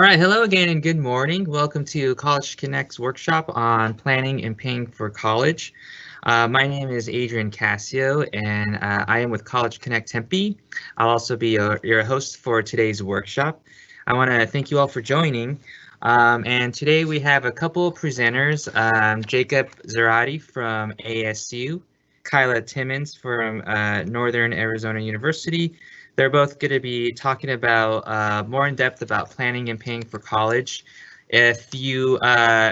All right, hello again and good morning. Welcome to College Connect's workshop on planning and paying for college. My name is Adrian Cassio and I am with College Connect Tempe. I'll also be your host for today's workshop. I want to thank you all for joining. And today we have a couple of presenters, Jacob Zarati from ASU, Kyla Timmons from Northern Arizona University. They're both going to be talking about more in depth about planning and paying for college. If you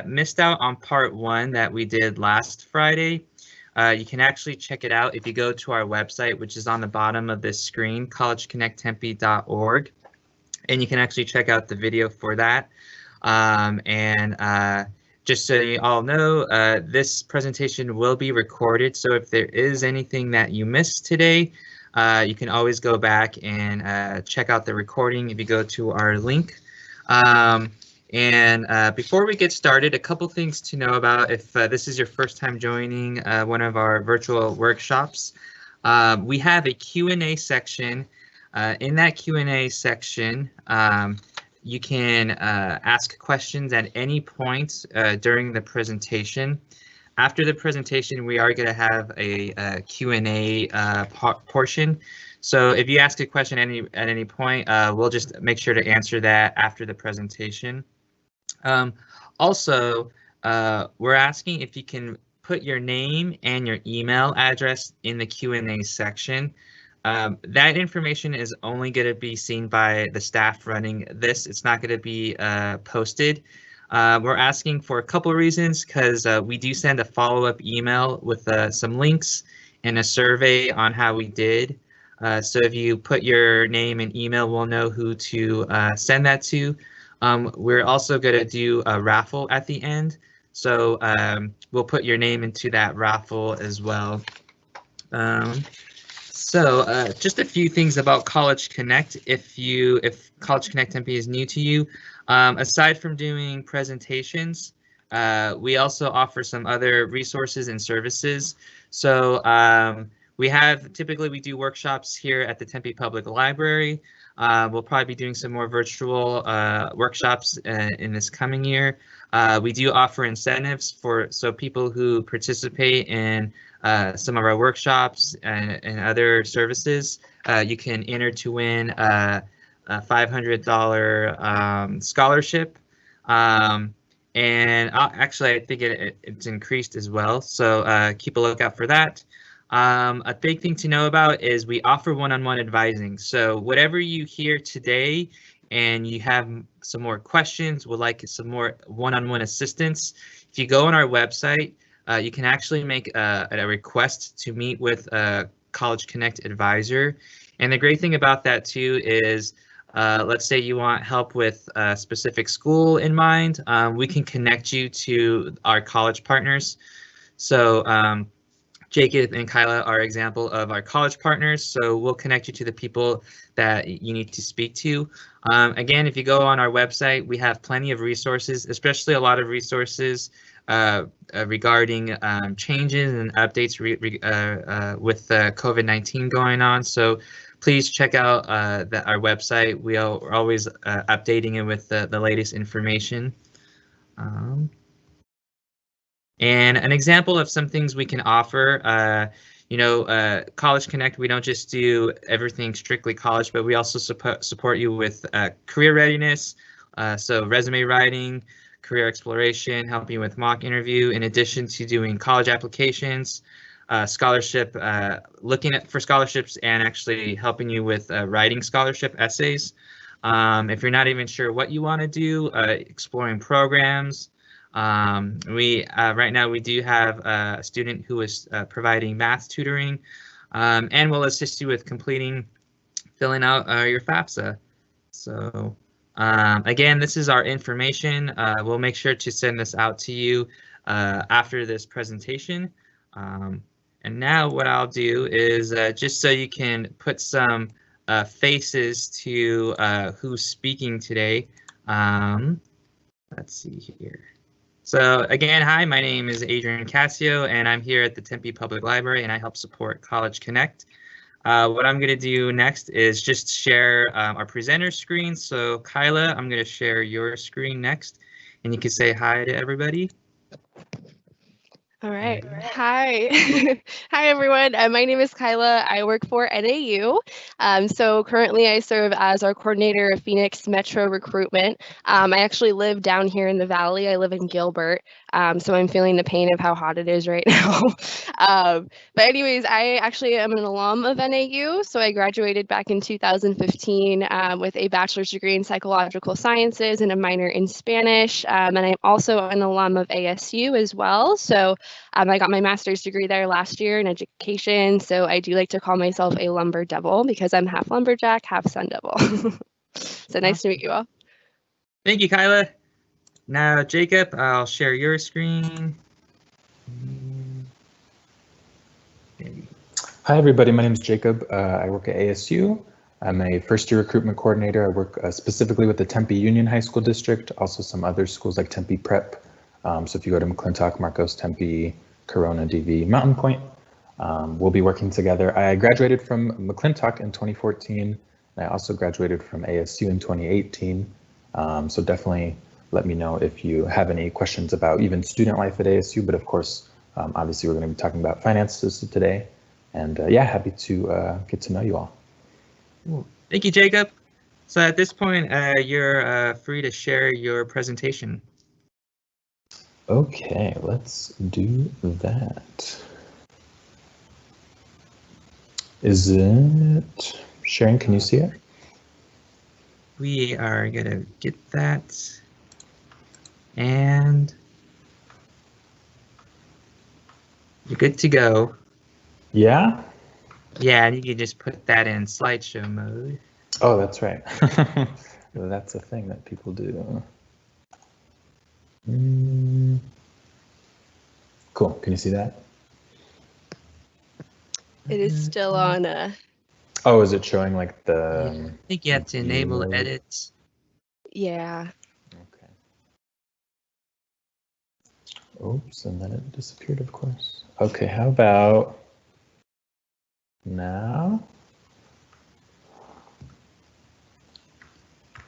missed out on part one that we did last Friday, you can actually check it out if you go to our website, which is on the bottom of this screen, collegeconnecttempe.org, and you can actually check out the video for that. Just so you all know, this presentation will be recorded, so if there is anything that you missed today, you can always go back and check out the recording if you go to our link. Before we get started, a couple things to know about if this is your first time joining one of our virtual workshops. We have a Q&A section. In that Q&A section, you can ask questions at any point during the presentation. After the presentation, we are going to have a Q&A portion. So if you ask a question at any point, we'll just make sure to answer that after the presentation. Also, we're asking if you can put your name and your email address in the Q&A section. That information is only going to be seen by the staff running this. It's not going to be posted. We're asking for a couple of reasons because we do send a follow-up email with some links and a survey on how we did. So if you put your name and email, we'll know who to send that to. We're also going to do a raffle at the end. So we'll put your name into that raffle as well. Just a few things about College Connect. If College Connect Tempe is new to you, aside from doing presentations, we also offer some other resources and services. So typically we do workshops here at the Tempe Public Library. We'll probably be doing some more virtual workshops in this coming year. We do offer incentives so people who participate in some of our workshops and other services, you can enter to win a $500 scholarship. Actually, I think it's increased as well. So keep a lookout for that. A big thing to know about is we offer one-on-one advising. So whatever you hear today and you have some more questions, would like some more one-on-one assistance, if you go on our website, you can actually make a request to meet with a College Connect advisor. And the great thing about that too is, let's say you want help with a specific school in mind, we can connect you to our college partners. So Jacob and Kyla are example of our college partners, so we'll connect you to the people that you need to speak to. Again, if you go on our website, we have plenty of resources, especially a lot of resources regarding changes and updates with COVID-19 going on. So please check out our website. We're always updating it with the latest information. And an example of some things we can offer, College Connect, we don't just do everything strictly college, but we also support you with career readiness, so resume writing, career exploration, helping you with mock interview, in addition to doing college applications, scholarship, looking for scholarships and actually helping you with writing scholarship essays. If you're not even sure what you want to do, exploring programs. Right now we do have a student who is providing math tutoring, and will assist you with filling out your FAFSA. So again, this is our information. We'll make sure to send this out to you after this presentation. And now what I'll do is just so you can put some faces to who's speaking today. Let's see here. So again, hi, my name is Adrian Cassio, and I'm here at the Tempe Public Library, and I help support College Connect. What I'm going to do next is just share our presenter screen. So Kyla, I'm going to share your screen next, and you can say hi to everybody. All right. Hi. Hi, everyone. My name is Kyla. I work for NAU. So currently I serve as our coordinator of Phoenix Metro Recruitment. I actually live down here in the Valley. I live in Gilbert. So I'm feeling the pain of how hot it is right now. But anyways, I actually am an alum of NAU. So I graduated back in 2015 with a bachelor's degree in psychological sciences and a minor in Spanish. And I'm also an alum of ASU as well. So I got my master's degree there last year in education, so I do like to call myself a lumber devil because I'm half lumberjack, half sun devil. So nice to meet you all. Thank you, Kyla. Now, Jacob, I'll share your screen. Hi, everybody. My name is Jacob. I work at ASU. I'm a first-year recruitment coordinator. I work specifically with the Tempe Union High School District, also some other schools like Tempe Prep. So if you go to McClintock, Marcos, Tempe, Corona, DV, Mountain Point, we'll be working together. I graduated from McClintock in 2014. And I also graduated from ASU in 2018. So definitely let me know if you have any questions about even student life at ASU, but of course, obviously we're going to be talking about finances today. And yeah, happy to get to know you all. Thank you, Jacob. So at this point, you're free to share your presentation. Okay, let's do that. Is it sharing? Can you see it? We are going to get that. And you're good to go. Yeah? Yeah, and you can just put that in slideshow mode. Oh, that's right. That's a thing that people do. Cool. Can you see that? It is still on Oh, is it showing like the... I think you have to enable mode? edits. Yeah. Okay. Oops, and then it disappeared, of course. Okay, how about now?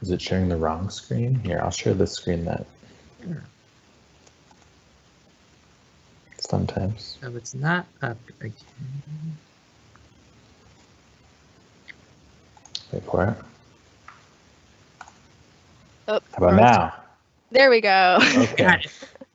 Is it sharing the wrong screen? Here, I'll share the screen that sometimes. So it's not up again. Wait for it. Oh, How about now? There we go. Okay. Got it.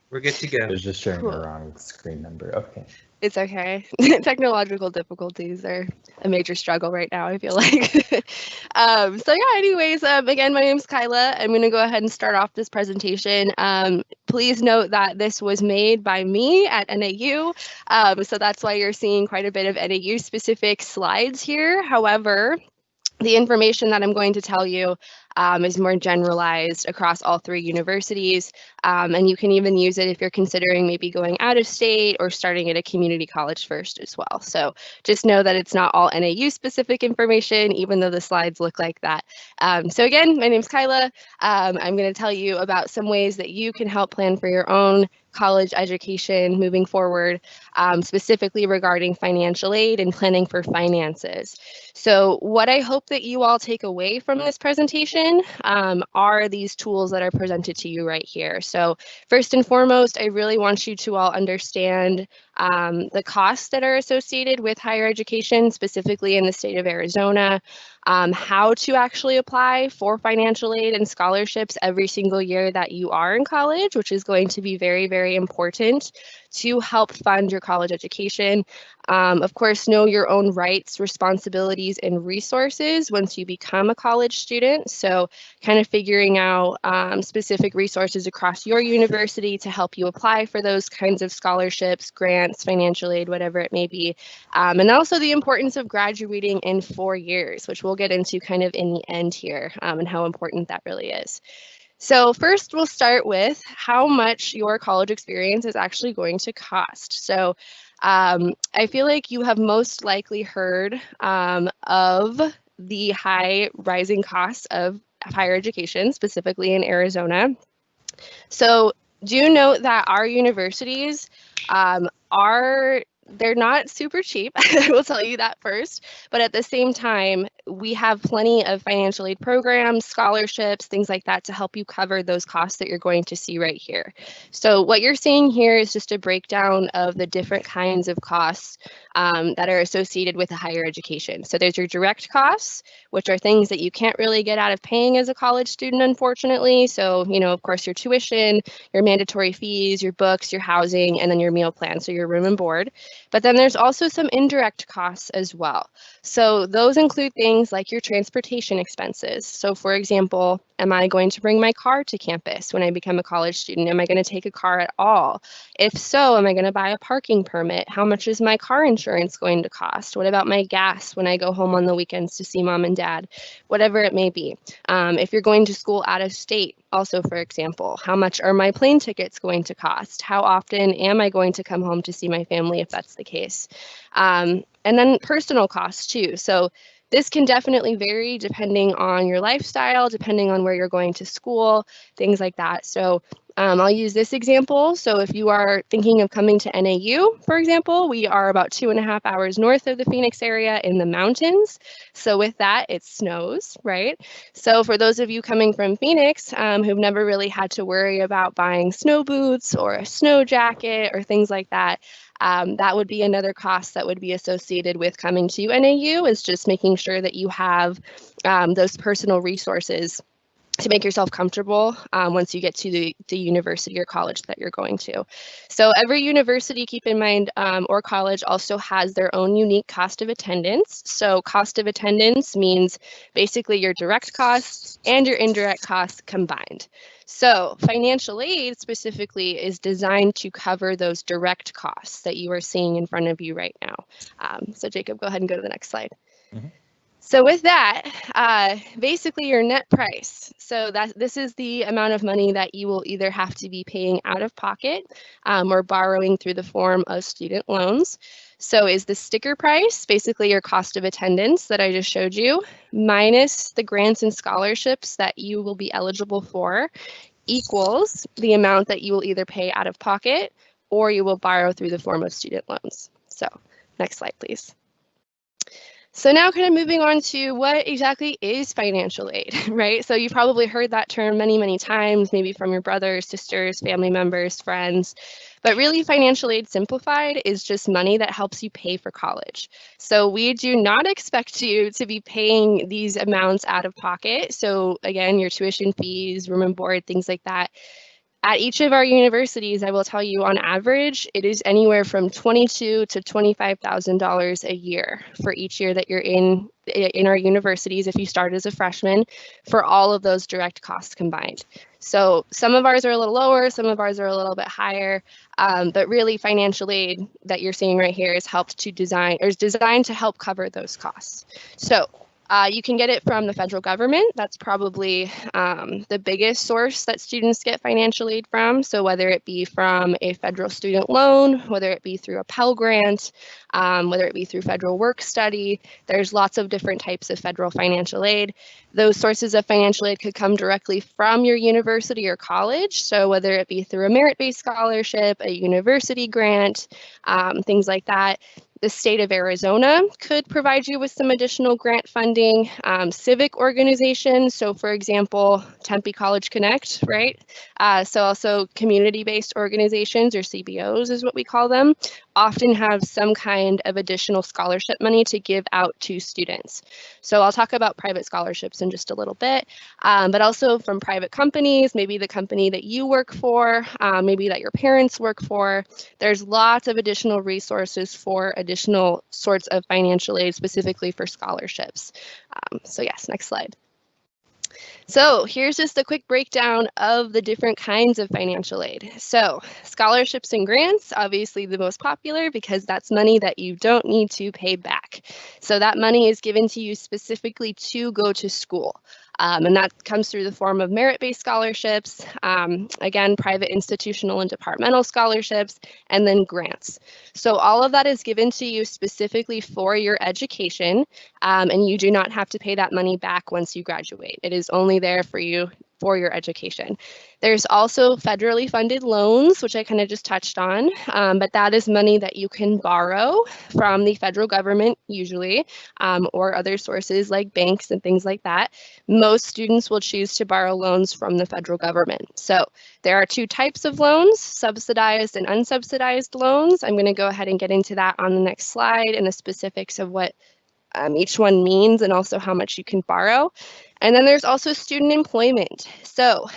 We're good to go. It was just sharing Cool. the wrong screen number. Okay. It's okay. Technological difficulties are a major struggle right now, I feel like. So yeah, anyways, again, my name's Kyla. I'm going to go ahead and start off this presentation. Please note that this was made by me at NAU. So that's why you're seeing quite a bit of NAU specific slides here. However, the information that I'm going to tell you is more generalized across all three universities, and you can even use it if you're considering maybe going out of state or starting at a community college first as well. So just know that it's not all NAU specific information, even though the slides look like that. So again, my name's Kyla. I'm going to tell you about some ways that you can help plan for your own college education moving forward, specifically regarding financial aid and planning for finances. So what I hope that you all take away from this presentation are these tools that are presented to you right here. So first and foremost, I really want you to all understand the costs that are associated with higher education, specifically in the state of Arizona, how to actually apply for financial aid and scholarships every single year that you are in college, which is going to be very, very important to help fund your college education. Of course, know your own rights, responsibilities, and resources once you become a college student. So kind of figuring out specific resources across your university to help you apply for those kinds of scholarships, grants, financial aid, whatever it may be. And also the importance of graduating in 4 years, which we'll get into kind of in the end here, and how important that really is. So first, we'll start with how much your college experience is actually going to cost. So I feel like you have most likely heard of the high rising costs of higher education, specifically in Arizona. So do note that our universities are they're not super cheap. I will tell you that first. But at the same time, we have plenty of financial aid programs, scholarships, things like that to help you cover those costs that you're going to see right here. So what you're seeing here is just a breakdown of the different kinds of costs that are associated with a higher education. So there's your direct costs, which are things that you can't really get out of paying as a college student, unfortunately. So, you know, of course, your tuition, your mandatory fees, your books, your housing, and then your meal plan, so your room and board. But then there's also some indirect costs as well. So those include things like your transportation expenses. So for example, am I going to bring my car to campus when I become a college student? Am I going to take a car at all? If so, am I going to buy a parking permit? How much is my car insurance going to cost? What about my gas when I go home on the weekends to see mom and dad? Whatever it may be. If you're going to school out of state, also, for example, how much are my plane tickets going to cost? How often am I going to come home to see my family if that's the case? And then personal costs too. So this can definitely vary depending on your lifestyle, depending on where you're going to school, things like that. So I'll use this example. So if you are thinking of coming to NAU, for example, we are about 2.5 hours north of the Phoenix area in the mountains. So with that, it snows, right? So for those of you coming from Phoenix who've never really had to worry about buying snow boots or a snow jacket or things like that, that would be another cost that would be associated with coming to NAU, is just making sure that you have those personal resources to make yourself comfortable once you get to the university or college that you're going to. So every university, keep in mind, or college also has their own unique cost of attendance. So cost of attendance means basically your direct costs and your indirect costs combined. So financial aid specifically is designed to cover those direct costs that you are seeing in front of you right now. So Jacob, go ahead and go to the next slide. Mm-hmm. So with that, basically your net price. So this is the amount of money that you will either have to be paying out of pocket or borrowing through the form of student loans. So is the sticker price, basically your cost of attendance that I just showed you, minus the grants and scholarships that you will be eligible for, equals the amount that you will either pay out of pocket or you will borrow through the form of student loans. So next slide, please. So now kind of moving on to what exactly is financial aid, right? So you've probably heard that term many, many times, maybe from your brothers, sisters, family members, friends. But really, financial aid simplified is just money that helps you pay for college. So we do not expect you to be paying these amounts out of pocket. So again, your tuition fees, room and board, things like that. At each of our universities, I will tell you on average, it is anywhere from $22,000 to $25,000 a year for each year that you're in our universities if you start as a freshman, for all of those direct costs combined. So some of ours are a little lower, some of ours are a little bit higher, but really financial aid that you're seeing right here is designed to help cover those costs. So you can get it from the federal government. That's probably the biggest source that students get financial aid from. So whether it be from a federal student loan, whether it be through a Pell Grant, whether it be through federal work study, there's lots of different types of federal financial aid. Those sources of financial aid could come directly from your university or college. So whether it be through a merit-based scholarship, a university grant, things like that. The state of Arizona could provide you with some additional grant funding. Civic organizations, so for example, Tempe College Connect, right? So also community-based organizations, or CBOs is what we call them, often have some kind of additional scholarship money to give out to students. So I'll talk about private scholarships in just a little bit, but also from private companies, maybe the company that you work for, maybe that your parents work for. There's lots of additional resources for additional sorts of financial aid, specifically for scholarships. So yes, next slide. So here's just a quick breakdown of the different kinds of financial aid. So scholarships and grants, obviously the most popular because that's money that you don't need to pay back. So that money is given to you specifically to go to school. And that comes through the form of merit-based scholarships, again, private institutional and departmental scholarships, and then grants. So all of that is given to you specifically for your education, and you do not have to pay that money back once you graduate. It is only there for for your education. There's also federally funded loans, which I kind of just touched on, but that is money that you can borrow from the federal government usually, or other sources like banks and things like that. Most students will choose to borrow loans from the federal government. So there are two types of loans, subsidized and unsubsidized loans. I'm going to go ahead and get into that on the next slide and the specifics of what each one means and also how much you can borrow. And then there's also student employment. So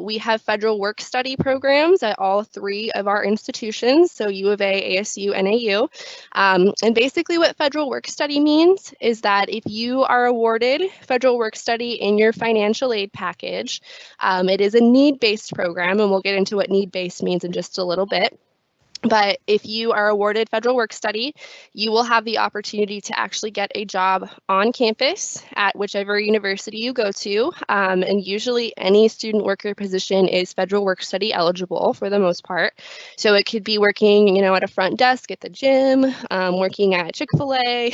we have federal work study programs at all three of our institutions, so U of A, ASU, NAU. And basically what federal work study means is that if you are awarded federal work study in your financial aid package, it is a need-based program, and we'll get into what need-based means in just a little bit. But if you are awarded federal work study, you will have the opportunity to actually get a job on campus at whichever university you go to. And usually any student worker position is federal work study eligible for the most part. So it could be working, at a front desk at the gym, working at Chick-fil-A,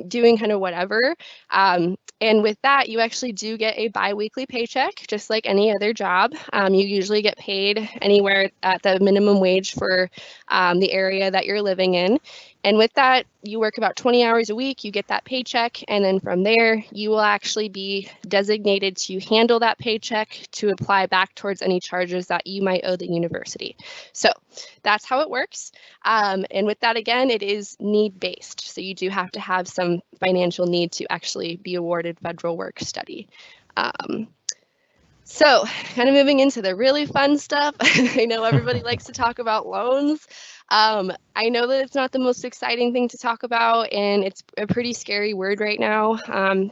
doing kind of whatever. And with that, you actually do get a biweekly paycheck, just like any other job. You usually get paid anywhere at the minimum wage for the area that you're living in. And with that, you work about 20 hours a week, you get that paycheck, and then from there, you will actually be designated to handle that paycheck to apply back towards any charges that you might owe the university. So that's how it works. And with that, again, it is need-based. So you do have to have some financial need to actually be awarded federal work study. So kind of moving into the really fun stuff. I know everybody likes to talk about loans. I know that it's not the most exciting thing to talk about, and it's a pretty scary word right now,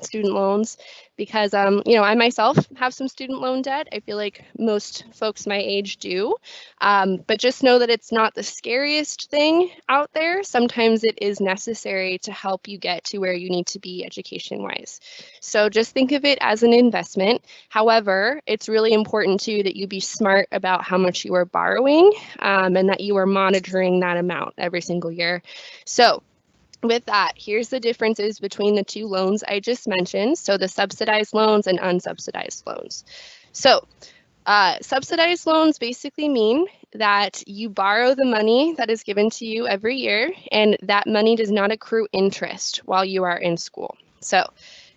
student loans, because, I myself have some student loan debt. I feel like most folks my age do, but just know that it's not the scariest thing out there. Sometimes it is necessary to help you get to where you need to be education-wise. So just think of it as an investment. However, it's really important too that you be smart about how much you are borrowing, and that you are monitoring that amount every single year. So with that, here's the differences between the two loans I just mentioned. So the subsidized loans and unsubsidized loans. So subsidized loans basically mean that you borrow the money that is given to you every year, and that money does not accrue interest while you are in school. So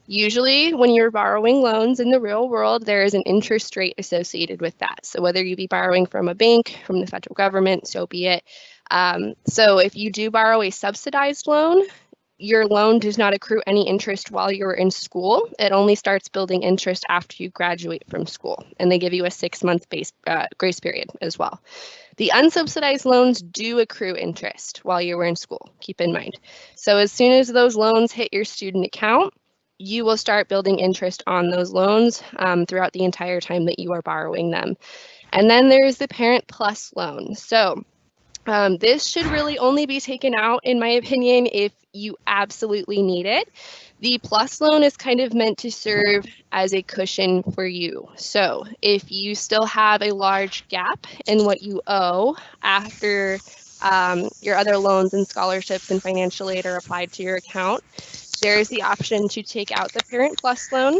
usually when you're borrowing loans in the real world, there is an interest rate associated with that. So whether you be borrowing from a bank, from the federal government, so be it. So if you do borrow a subsidized loan, your loan does not accrue any interest while you're in school. It only starts building interest after you graduate from school, and they give you a 6-month grace period as well. The unsubsidized loans do accrue interest while you were in school, keep in mind. So as soon as those loans hit your student account, you will start building interest on those loans throughout the entire time that you are borrowing them. And then there's the Parent Plus loan. So this should really only be taken out, in my opinion, if you absolutely need it. The Plus loan is kind of meant to serve as a cushion for you. So if you still have a large gap in what you owe after your other loans and scholarships and financial aid are applied to your account, there is the option to take out the Parent Plus loan.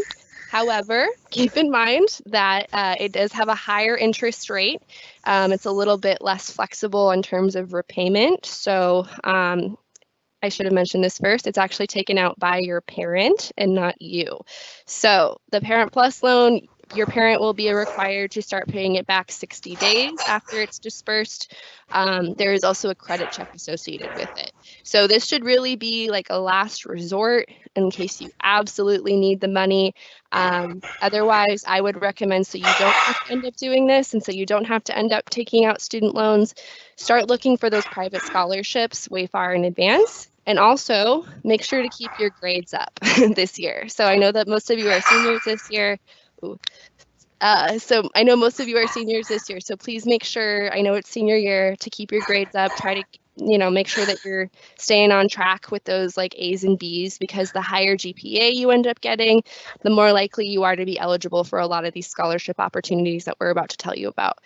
However, keep in mind that it does have a higher interest rate. It's a little bit less flexible in terms of repayment. So I should have mentioned this first. It's actually taken out by your parent and not you. So the Parent Plus loan, your parent will be required to start paying it back 60 days after it's dispersed. There is also a credit check associated with it. So this should really be like a last resort in case you absolutely need the money. Otherwise, I would recommend, so you don't have to end up doing this and so you don't have to end up taking out student loans, start looking for those private scholarships way far in advance. And also make sure to keep your grades up this year. So I know that most of you are seniors this year. So I know most of you are seniors this year, so please make sure, I know it's senior year, to keep your grades up. Try to, make sure that you're staying on track with those like A's and B's, because the higher GPA you end up getting, the more likely you are to be eligible for a lot of these scholarship opportunities that we're about to tell you about.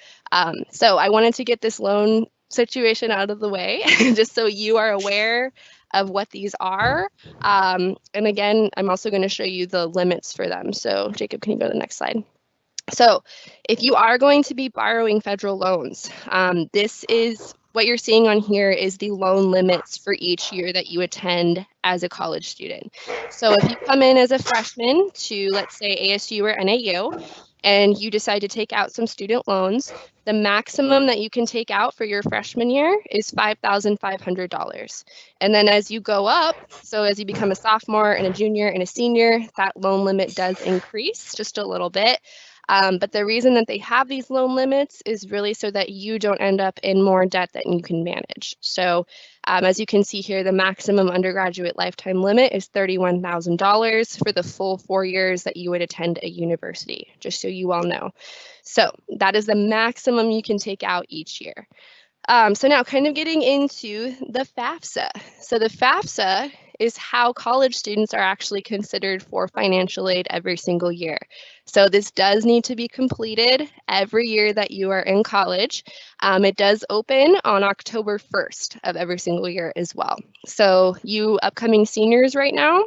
So I wanted to get this loan situation out of the way, just so you are aware of what these are. And again, I'm also going to show you the limits for them. So Jacob, can you go to the next slide? So if you are going to be borrowing federal loans, this is what you're seeing on here is the loan limits for each year that you attend as a college student. So if you come in as a freshman to, let's say, ASU or NAU, and you decide to take out some student loans, the maximum that you can take out for your freshman year is $5,500. And then as you go up, so as you become a sophomore and a junior and a senior, that loan limit does increase just a little bit. But the reason that they have these loan limits is really so that you don't end up in more debt than you can manage. So as you can see here, the maximum undergraduate lifetime limit is $31,000 for the full 4 years that you would attend a university, just so you all know. So that is the maximum you can take out each year. So now kind of getting into the FAFSA. So the FAFSA is how college students are actually considered for financial aid every single year. So this does need to be completed every year that you are in college. It does open on October 1st of every single year as well. So you upcoming seniors right now,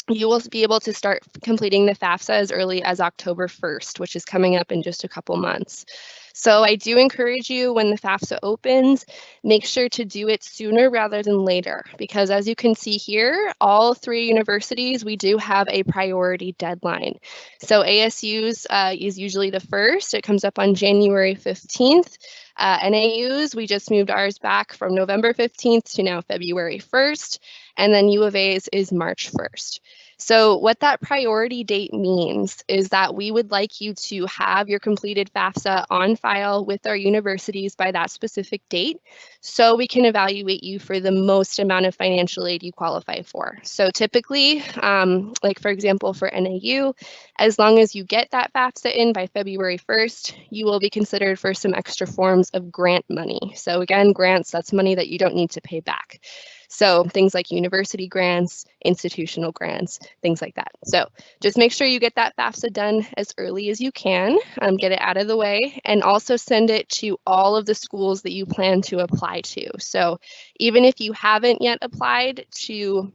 you will be able to start completing the FAFSA as early as October 1st, which is coming up in just a couple months. So I do encourage you when the FAFSA opens, make sure to do it sooner rather than later, because as you can see here, all 3 universities, we do have a priority deadline. So ASU's is usually the first. It comes up on January 15th. NAU's, we just moved ours back from November 15th to now February 1st. And then U of A's is March 1st. So what that priority date means is that we would like you to have your completed FAFSA on file with our universities by that specific date, so we can evaluate you for the most amount of financial aid you qualify for. So typically, like for example, for NAU, as long as you get that FAFSA in by February 1st, you will be considered for some extra forms of grant money. So again, grants, that's money that you don't need to pay back. So things like university grants, institutional grants, things like that. So just make sure you get that FAFSA done as early as you can, get it out of the way, and also send it to all of the schools that you plan to apply to. So even if you haven't yet applied to,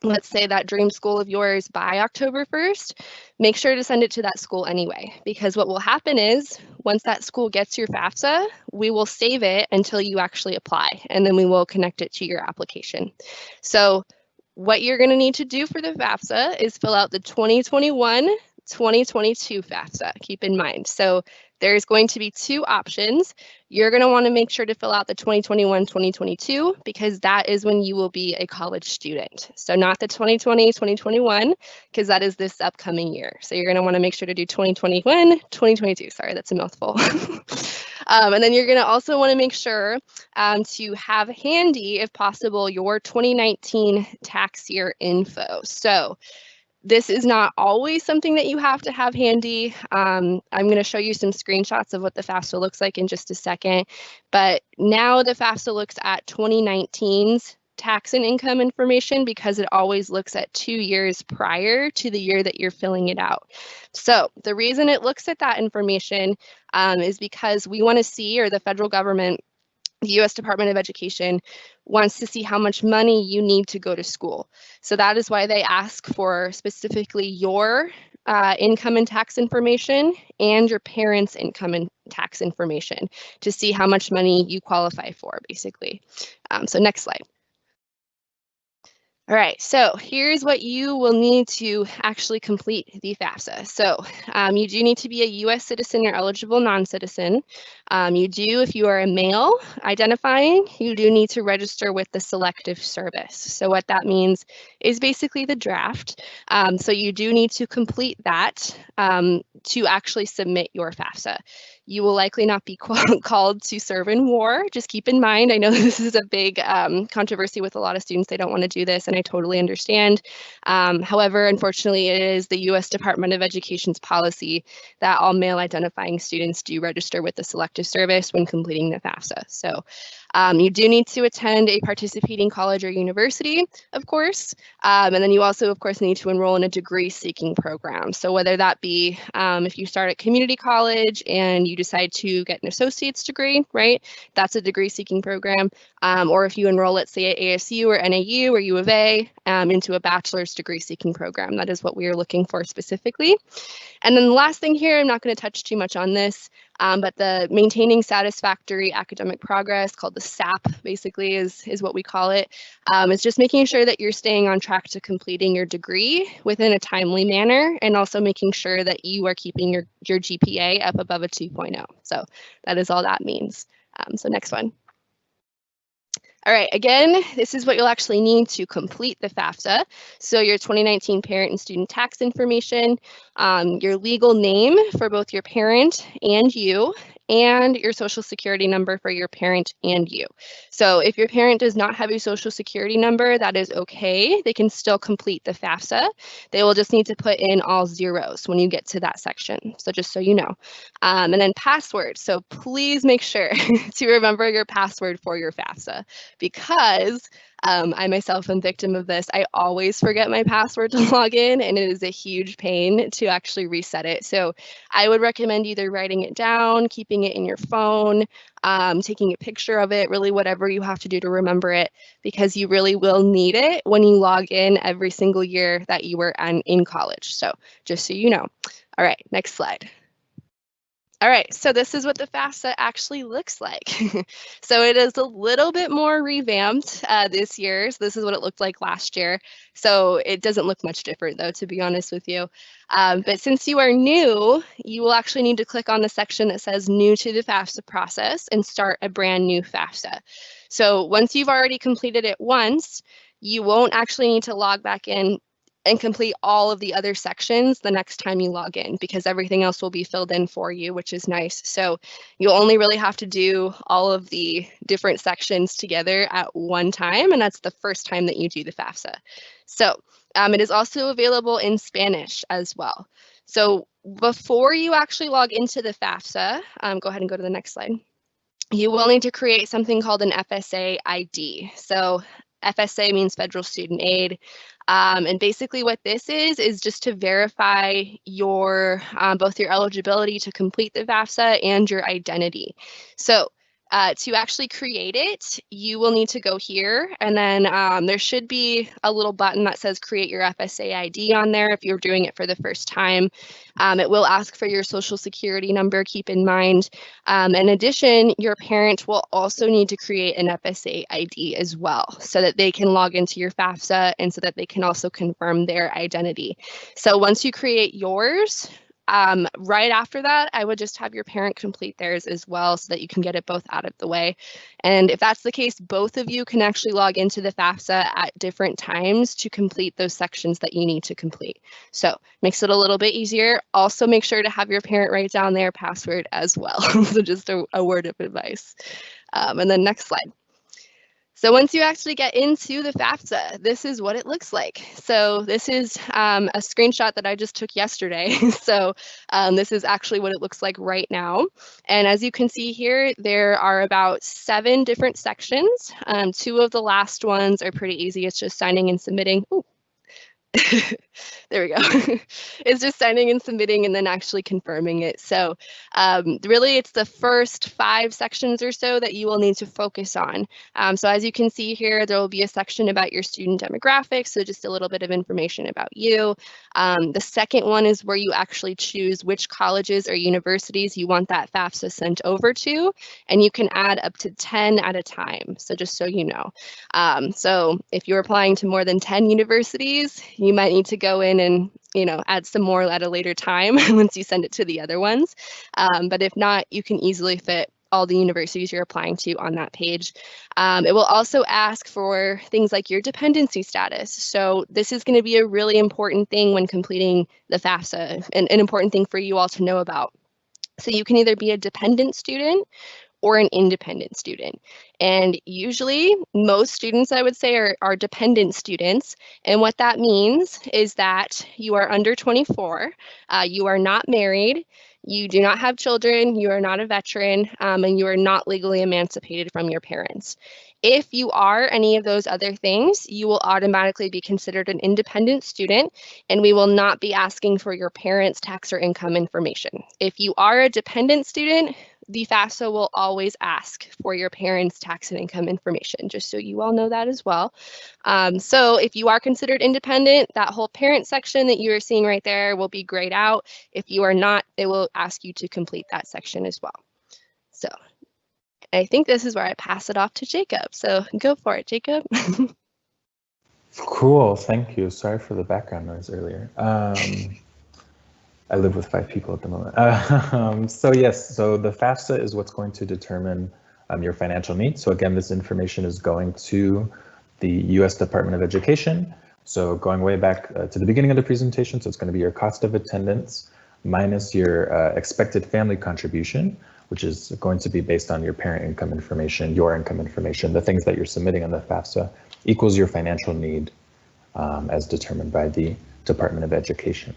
let's say, that dream school of yours by October 1st, make sure to send it to that school anyway, because what will happen is once that school gets your FAFSA, we will save it until you actually apply, and then we will connect it to your application. So what you're going to need to do for the FAFSA is fill out the 2021-2022 FAFSA, keep in mind. So there's going to be 2 options. You're going to want to make sure to fill out the 2021-2022 because that is when you will be a college student. So not the 2020-2021 because that is this upcoming year. So you're going to want to make sure to do 2021-2022. Sorry, that's a mouthful. And then you're going to also want to make sure to have handy, if possible, your 2019 tax year info. So this is not always something that you have to have handy. I'm going to show you some screenshots of what the FAFSA looks like in just a second. But now the FAFSA looks at 2019's tax and income information because it always looks at 2 years prior to the year that you're filling it out. So the reason it looks at that information is because we want to see, or the federal government, the U.S. Department of Education wants to see how much money you need to go to school. So that is why they ask for specifically your income and tax information and your parents' income and tax information to see how much money you qualify for, basically. So next slide. All right, so here's what you will need to actually complete the FAFSA. So you do need to be a U.S. citizen or eligible non-citizen. You do, if you are a male identifying, you do need to register with the Selective Service. So what that means is basically the draft. So you do need to complete that to actually submit your FAFSA. You will likely not be called to serve in war. Just keep in mind, I know this is a big controversy with a lot of students. They don't want to do this, and I totally understand. However, unfortunately, it is the U.S. Department of Education's policy that all male identifying students do register with the Selective Service when completing the FAFSA. So You do need to attend a participating college or university, of course, and then you also, of course, need to enroll in a degree-seeking program. So whether that be if you start at community college and you decide to get an associate's degree, right, that's a degree-seeking program, or if you enroll, let's say, at ASU or NAU or U of A into a bachelor's degree-seeking program. That is what we are looking for specifically. And then the last thing here, I'm not going to touch too much on this, but the maintaining satisfactory academic progress, called the SAP, basically is what we call it. It's just making sure that you're staying on track to completing your degree within a timely manner, and also making sure that you are keeping your GPA up above a 2.0. So that is all that means. So next one. All right, again, this is what you'll actually need to complete the FAFSA. So your 2019 parent and student tax information, your legal name for both your parent and you, and your social security number for your parent and you. So if your parent does not have a social security number, that is okay. They can still complete the FAFSA. They will just need to put in all zeros when you get to that section. So just so you know. And then password. So please make sure to remember your password for your FAFSA, because I myself am victim of this. I always forget my password to log in, and it is a huge pain to actually reset it. So I would recommend either writing it down, keeping it in your phone, taking a picture of it, really whatever you have to do to remember it, because you really will need it when you log in every single year that you were in college. So just so you know. All right, next slide. All right, so this is what the FAFSA actually looks like. So it is a little bit more revamped this year. So this is what it looked like last year. So it doesn't look much different, though, to be honest with you. But since you are new, you will actually need to click on the section that says new to the FAFSA process and start a brand new FAFSA. So once you've already completed it once, you won't actually need to log back in and complete all of the other sections the next time you log in, because everything else will be filled in for you, which is nice. So you'll only really have to do all of the different sections together at one time, and that's the first time that you do the FAFSA. So it is also available in Spanish as well. So before you actually log into the FAFSA, go ahead and go to the next slide. You will need to create something called an FSA ID. So FSA means Federal Student Aid. And basically what this is just to verify your both your eligibility to complete the FAFSA and your identity. So to actually create it, you will need to go here, and then there should be a little button that says create your FSA ID on there if you're doing it for the first time. It will ask for your social security number, keep in mind. In addition, your parent will also need to create an FSA ID as well, so that they can log into your FAFSA and so that they can also confirm their identity. So once you create yours, right after that, I would just have your parent complete theirs as well, so that you can get it both out of the way. And if that's the case, both of you can actually log into the FAFSA at different times to complete those sections that you need to complete. So makes it a little bit easier. Also make sure to have your parent write down their password as well. So just a word of advice. And then next slide. So once you actually get into the FAFSA, this is what it looks like. So this is a screenshot that I just took yesterday. So this is actually what it looks like right now. And as you can see here, there are about 7 different sections. 2 of the last ones are pretty easy. It's just signing and submitting. Ooh. There we go. It's just signing and submitting and then actually confirming it. So really it's the first 5 sections or so that you will need to focus on. So as you can see here, there will be a section about your student demographics, so just a little bit of information about you. The second one is where you actually choose which colleges or universities you want that FAFSA sent over to, and you can add up to 10 at a time, so just so you know. So if you're applying to more than 10 universities, you might need to go in and add some more at a later time once you send it to the other ones. But if not, you can easily fit all the universities you're applying to on that page. It will also ask for things like your dependency status. So this is going to be a really important thing when completing the FAFSA, and an important thing for you all to know about. So you can either be a dependent student or an independent student. And usually most students, I would say, are dependent students. And what that means is that you are under 24, you are not married, you do not have children, you are not a veteran, and you are not legally emancipated from your parents. If you are any of those other things, you will automatically be considered an independent student, and we will not be asking for your parents' tax or income information. If you are a dependent student, the FAFSA will always ask for your parents' tax and income information, just so you all know that as well. So if you are considered independent, that whole parent section that you are seeing right there will be grayed out. If you are not, they will ask you to complete that section as well. So I think this is where I pass it off to Jacob. So go for it, Jacob. Cool, thank you. Sorry for the background noise earlier. I live with 5 people at the moment. So yes, so the FAFSA is what's going to determine your financial needs. So again, this information is going to the U.S. Department of Education. So going way back to the beginning of the presentation, so it's going to be your cost of attendance minus your expected family contribution, which is going to be based on your parent income information, your income information, the things that you're submitting on the FAFSA, equals your financial need as determined by the Department of Education.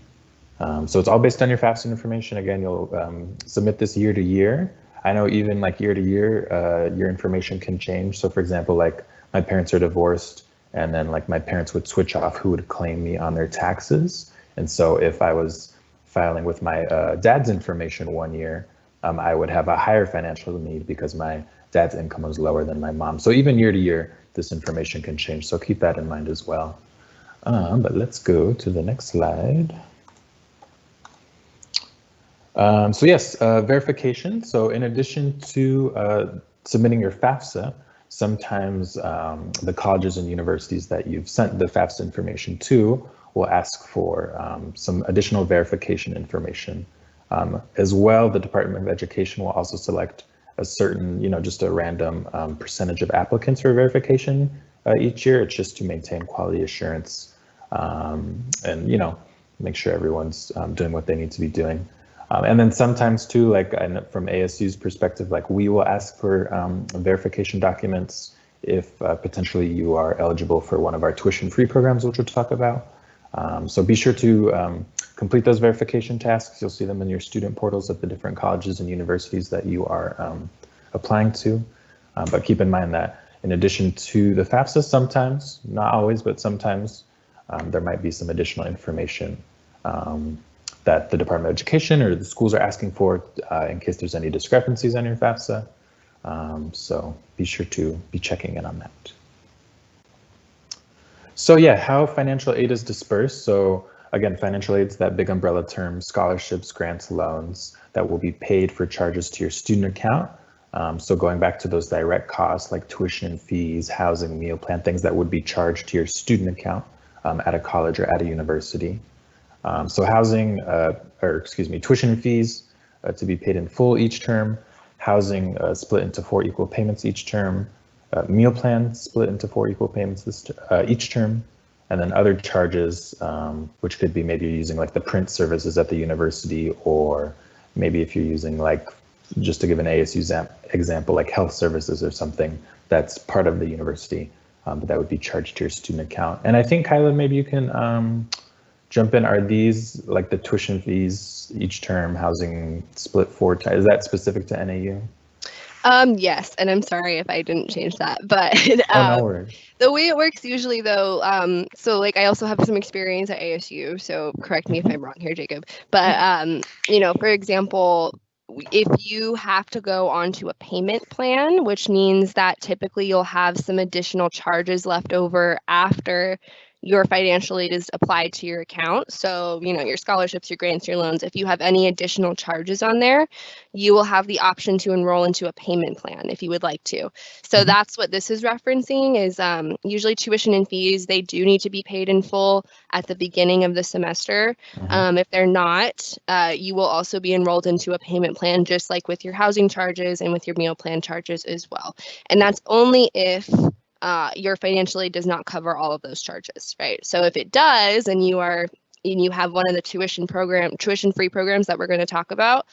So it's all based on your FAFSA information. Again, you'll submit this year to year. I know even like year to year, your information can change. So for example, like my parents are divorced, and then like my parents would switch off who would claim me on their taxes. And so if I was filing with my dad's information one year, I would have a higher financial need because my dad's income was lower than my mom. So even year to year, this information can change. So keep that in mind as well. But let's go to the next slide. So yes, verification. So in addition to submitting your FAFSA, sometimes the colleges and universities that you've sent the FAFSA information to will ask for some additional verification information. As well, the Department of Education will also select a certain, just a random percentage of applicants for verification each year. It's just to maintain quality assurance and, make sure everyone's doing what they need to be doing. And then sometimes too, like from ASU's perspective, like we will ask for verification documents if potentially you are eligible for one of our tuition-free programs, which we'll talk about. So be sure to complete those verification tasks. You'll see them in your student portals at the different colleges and universities that you are applying to. But keep in mind that in addition to the FAFSA, sometimes, not always, but sometimes there might be some additional information that the Department of Education or the schools are asking for in case there's any discrepancies on your FAFSA. So be sure to be checking in on that. So yeah, how financial aid is dispersed. So again, financial aid is that big umbrella term, scholarships, grants, loans that will be paid for charges to your student account. So going back to those direct costs like tuition, fees, housing, meal plan, things that would be charged to your student account at a college or at a university. So housing, tuition and fees to be paid in full each term, housing split into 4 equal payments each term, meal plan split into 4 equal payments each term, and then other charges, which could be maybe you're using like the print services at the university, or maybe if you're using like, just to give an ASU example, like health services or something that's part of the university, but that would be charged to your student account. And I think Kyla, maybe you can jump in. Are these like the tuition fees each term, housing split 4 times? Is that specific to NAU? Yes, and I'm sorry if I didn't change that, but No worries. The way it works usually though, so like I also have some experience at ASU, so correct me if I'm wrong here, Jacob, but for example, if you have to go onto a payment plan, which means that typically you'll have some additional charges left over after your financial aid is applied to your account. So, your scholarships, your grants, your loans, if you have any additional charges on there, you will have the option to enroll into a payment plan if you would like to. So that's what this is referencing is usually tuition and fees, they do need to be paid in full at the beginning of the semester. If they're not, you will also be enrolled into a payment plan, just like with your housing charges and with your meal plan charges as well. And that's only if your financial aid does not cover all of those charges, right? So if it does, and you have one of the tuition-free programs that we're going to talk about,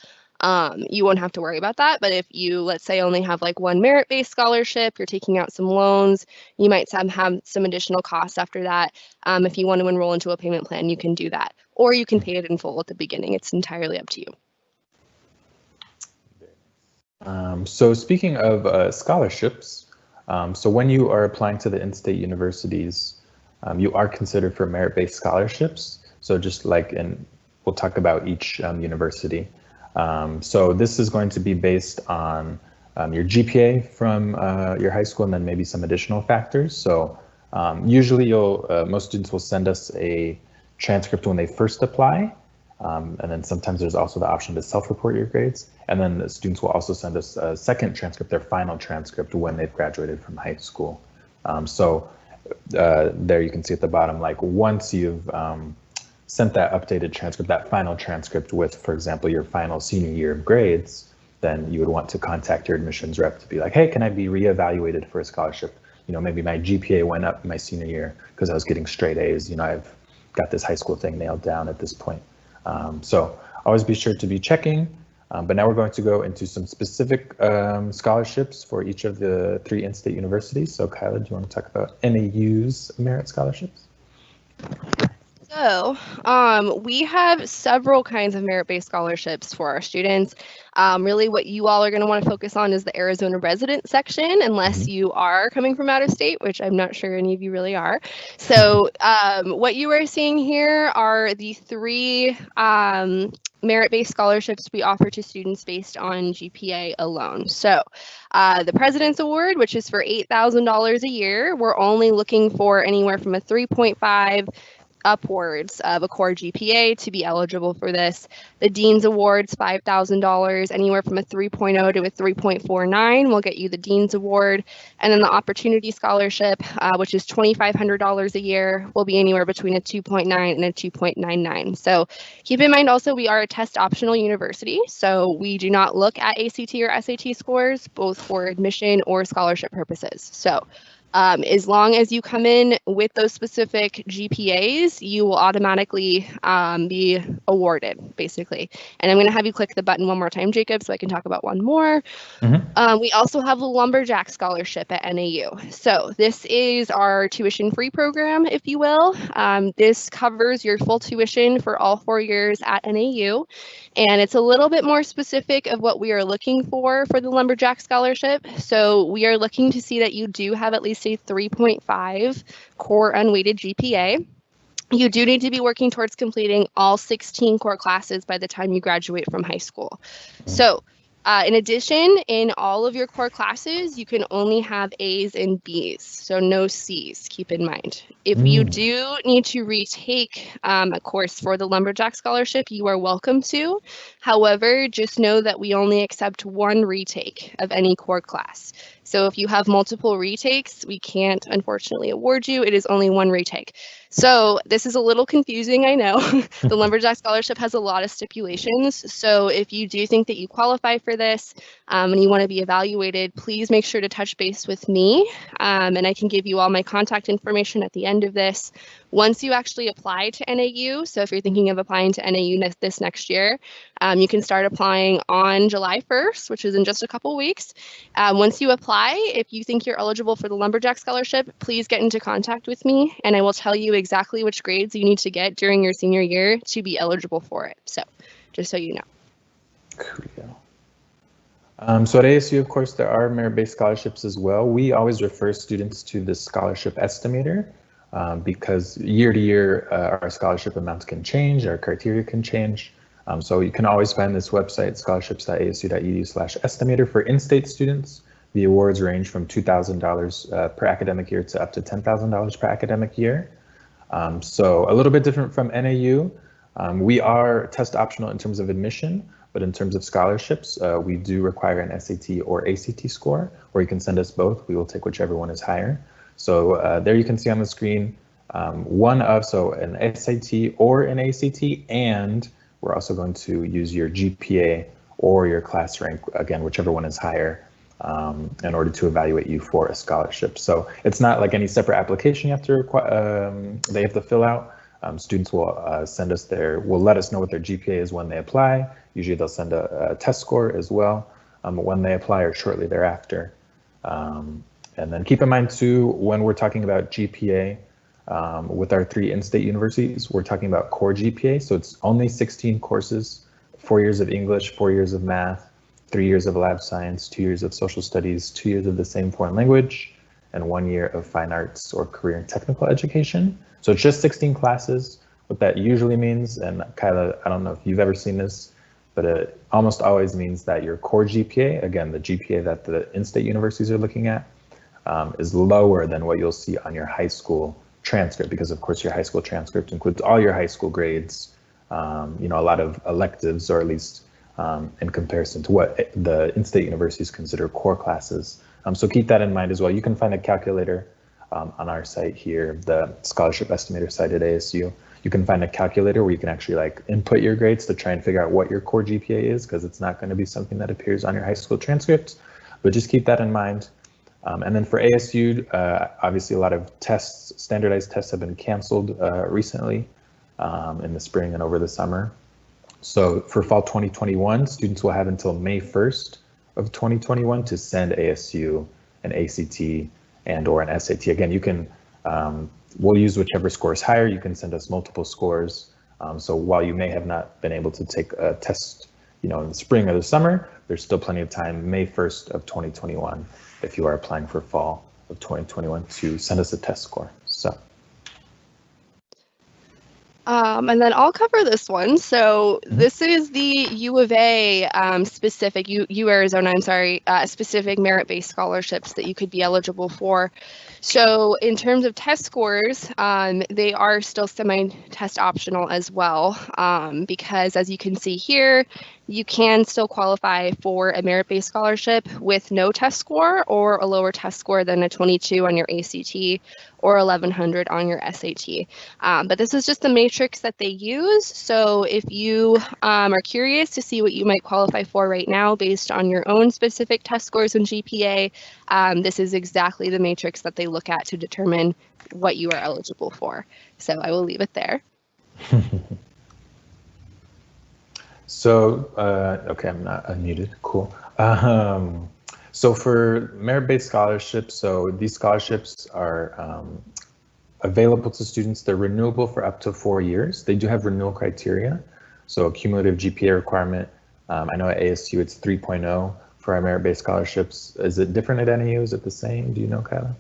you won't have to worry about that. But if you, let's say, only have like one merit-based scholarship, you're taking out some loans, you might have some additional costs after that. If you want to enroll into a payment plan, you can do that, or you can pay it in full at the beginning. It's entirely up to you. So speaking of scholarships, so when you are applying to the in-state universities, you are considered for merit-based scholarships. So just like we'll talk about each university. So this is going to be based on your GPA from your high school and then maybe some additional factors. So usually most students will send us a transcript when they first apply. And then sometimes there's also the option to self-report your grades. And then the students will also send us a second transcript, their final transcript, when they've graduated from high school. There you can see at the bottom, like once you've sent that updated transcript, that final transcript with, for example, your final senior year of grades, then you would want to contact your admissions rep to be like, hey, can I be reevaluated for a scholarship? You know, maybe my GPA went up my senior year because I was getting straight A's. You know, I've got this high school thing nailed down at this point. So always be sure to be checking. But now we're going to go into some specific scholarships for each of the 3 in-state universities. So Kyla, do you want to talk about NAU's merit scholarships? So we have several kinds of merit-based scholarships for our students. Really what you all are going to want to focus on is the Arizona resident section, unless you are coming from out of state, which I'm not sure any of you really are. So what you are seeing here are the 3 merit-based scholarships we offer to students based on GPA alone. So the President's Award, which is for $8,000 a year, we're only looking for anywhere from a 3.5 upwards of a core GPA to be eligible for this. The Dean's Award's $5,000, anywhere from a 3.0 to a 3.49 will get you the Dean's Award. And then the Opportunity Scholarship, which is $2,500 a year, will be anywhere between a 2.9 and a 2.99. So keep in mind also, we are a test optional university, so we do not look at ACT or SAT scores, both for admission or scholarship purposes. So as long as you come in with those specific GPAs, you will automatically be awarded, basically. And I'm going to have you click the button one more time, Jacob, so I can talk about one more. We also have the Lumberjack Scholarship at NAU. So this is our tuition-free program, if you will. This covers your full tuition for all 4 years at NAU. And it's a little bit more specific of what we are looking for the Lumberjack Scholarship. So we are looking to see that you do have at least a 3.5 core unweighted GPA. You do need to be working towards completing all 16 core classes by the time you graduate from high school. So in addition, in all of your core classes, you can only have A's and B's, so no C's, keep in mind. If you do need to retake a course for the Lumberjack Scholarship, you are welcome to. However, just know that we only accept 1 retake of any core class. So if you have multiple retakes, we can't unfortunately award you. It is only 1 retake. So this is a little confusing, I know. The Lumberjack Scholarship has a lot of stipulations. So if you do think that you qualify for this and you want to be evaluated, please make sure to touch base with me. And I can give you all my contact information at the end of this. Once you actually apply to NAU, so if you're thinking of applying to NAU this next year, you can start applying on July 1st, which is in just a couple weeks. Once you apply, if you think you're eligible for the Lumberjack Scholarship, please get into contact with me and I will tell you exactly which grades you need to get during your senior year to be eligible for it. So just so you know. Cool. So at ASU, of course, there are merit-based scholarships as well. We always refer students to the scholarship estimator because year to year, our scholarship amounts can change, our criteria can change. So you can always find this website, scholarships.asu.edu/estimator for in-state students. The awards range from $2,000 per academic year to up to $10,000 per academic year. So a little bit different from NAU. We are test optional in terms of admission, but in terms of scholarships, we do require an SAT or ACT score, or you can send us both. We will take whichever one is higher. So there you can see on the screen so an SAT or an ACT, and we're also going to use your GPA or your class rank, again, whichever one is higher, in order to evaluate you for a scholarship. So it's not like any separate application you have to they have to fill out. Students will will let us know what their GPA is when they apply. Usually they'll send a test score as well when they apply or shortly thereafter. And then keep in mind too, when we're talking about GPA, with our 3 in-state universities, we're talking about core GPA. So it's only 16 courses, 4 years of English, 4 years of math, 3 years of lab science, 2 years of social studies, 2 years of the same foreign language, and 1 year of fine arts or career and technical education. So it's just 16 classes. What that usually means, and Kyla, I don't know if you've ever seen this, but it almost always means that your core GPA, again, the GPA that the in-state universities are looking at, is lower than what you'll see on your high school transcript, because of course your high school transcript includes all your high school grades, you know, a lot of electives, or at least in comparison to what the in-state universities consider core classes. So keep that in mind as well. You can find a calculator on our site here, the scholarship estimator site at ASU. You can find a calculator where you can actually like input your grades to try and figure out what your core GPA is, because it's not going to be something that appears on your high school transcript, but just keep that in mind. And then for ASU, obviously a lot of tests, standardized tests have been canceled recently in the spring and over the summer. So for fall 2021, students will have until May 1st of 2021 to send ASU an ACT and or an SAT. Again, you can, we'll use whichever score is higher. You can send us multiple scores. So while you may have not been able to take a test, you know, in the spring or the summer, there's still plenty of time, May 1st of 2021, if you are applying for fall of 2021, to send us a test score. So. And then I'll cover this one. So this is the U of A specific, U Arizona, I'm sorry, specific merit-based scholarships that you could be eligible for. So in terms of test scores, they are still semi-test optional as well, because as you can see here, you can still qualify for a merit-based scholarship with no test score or a lower test score than a 22 on your ACT or 1100 on your SAT. But this is just the matrix that they use. So if you are curious to see what you might qualify for right now based on your own specific test scores and GPA, this is exactly the matrix that they look at to determine what you are eligible for. So I will leave it there. So, okay, I'm not unmuted, cool. So for merit-based scholarships, so these scholarships are available to students. They're renewable for up to 4 years. They do have renewal criteria. So a cumulative GPA requirement. I know at ASU it's 3.0 for our merit-based scholarships. Is it different at NAU? Is it the same? Do you know, Kyla?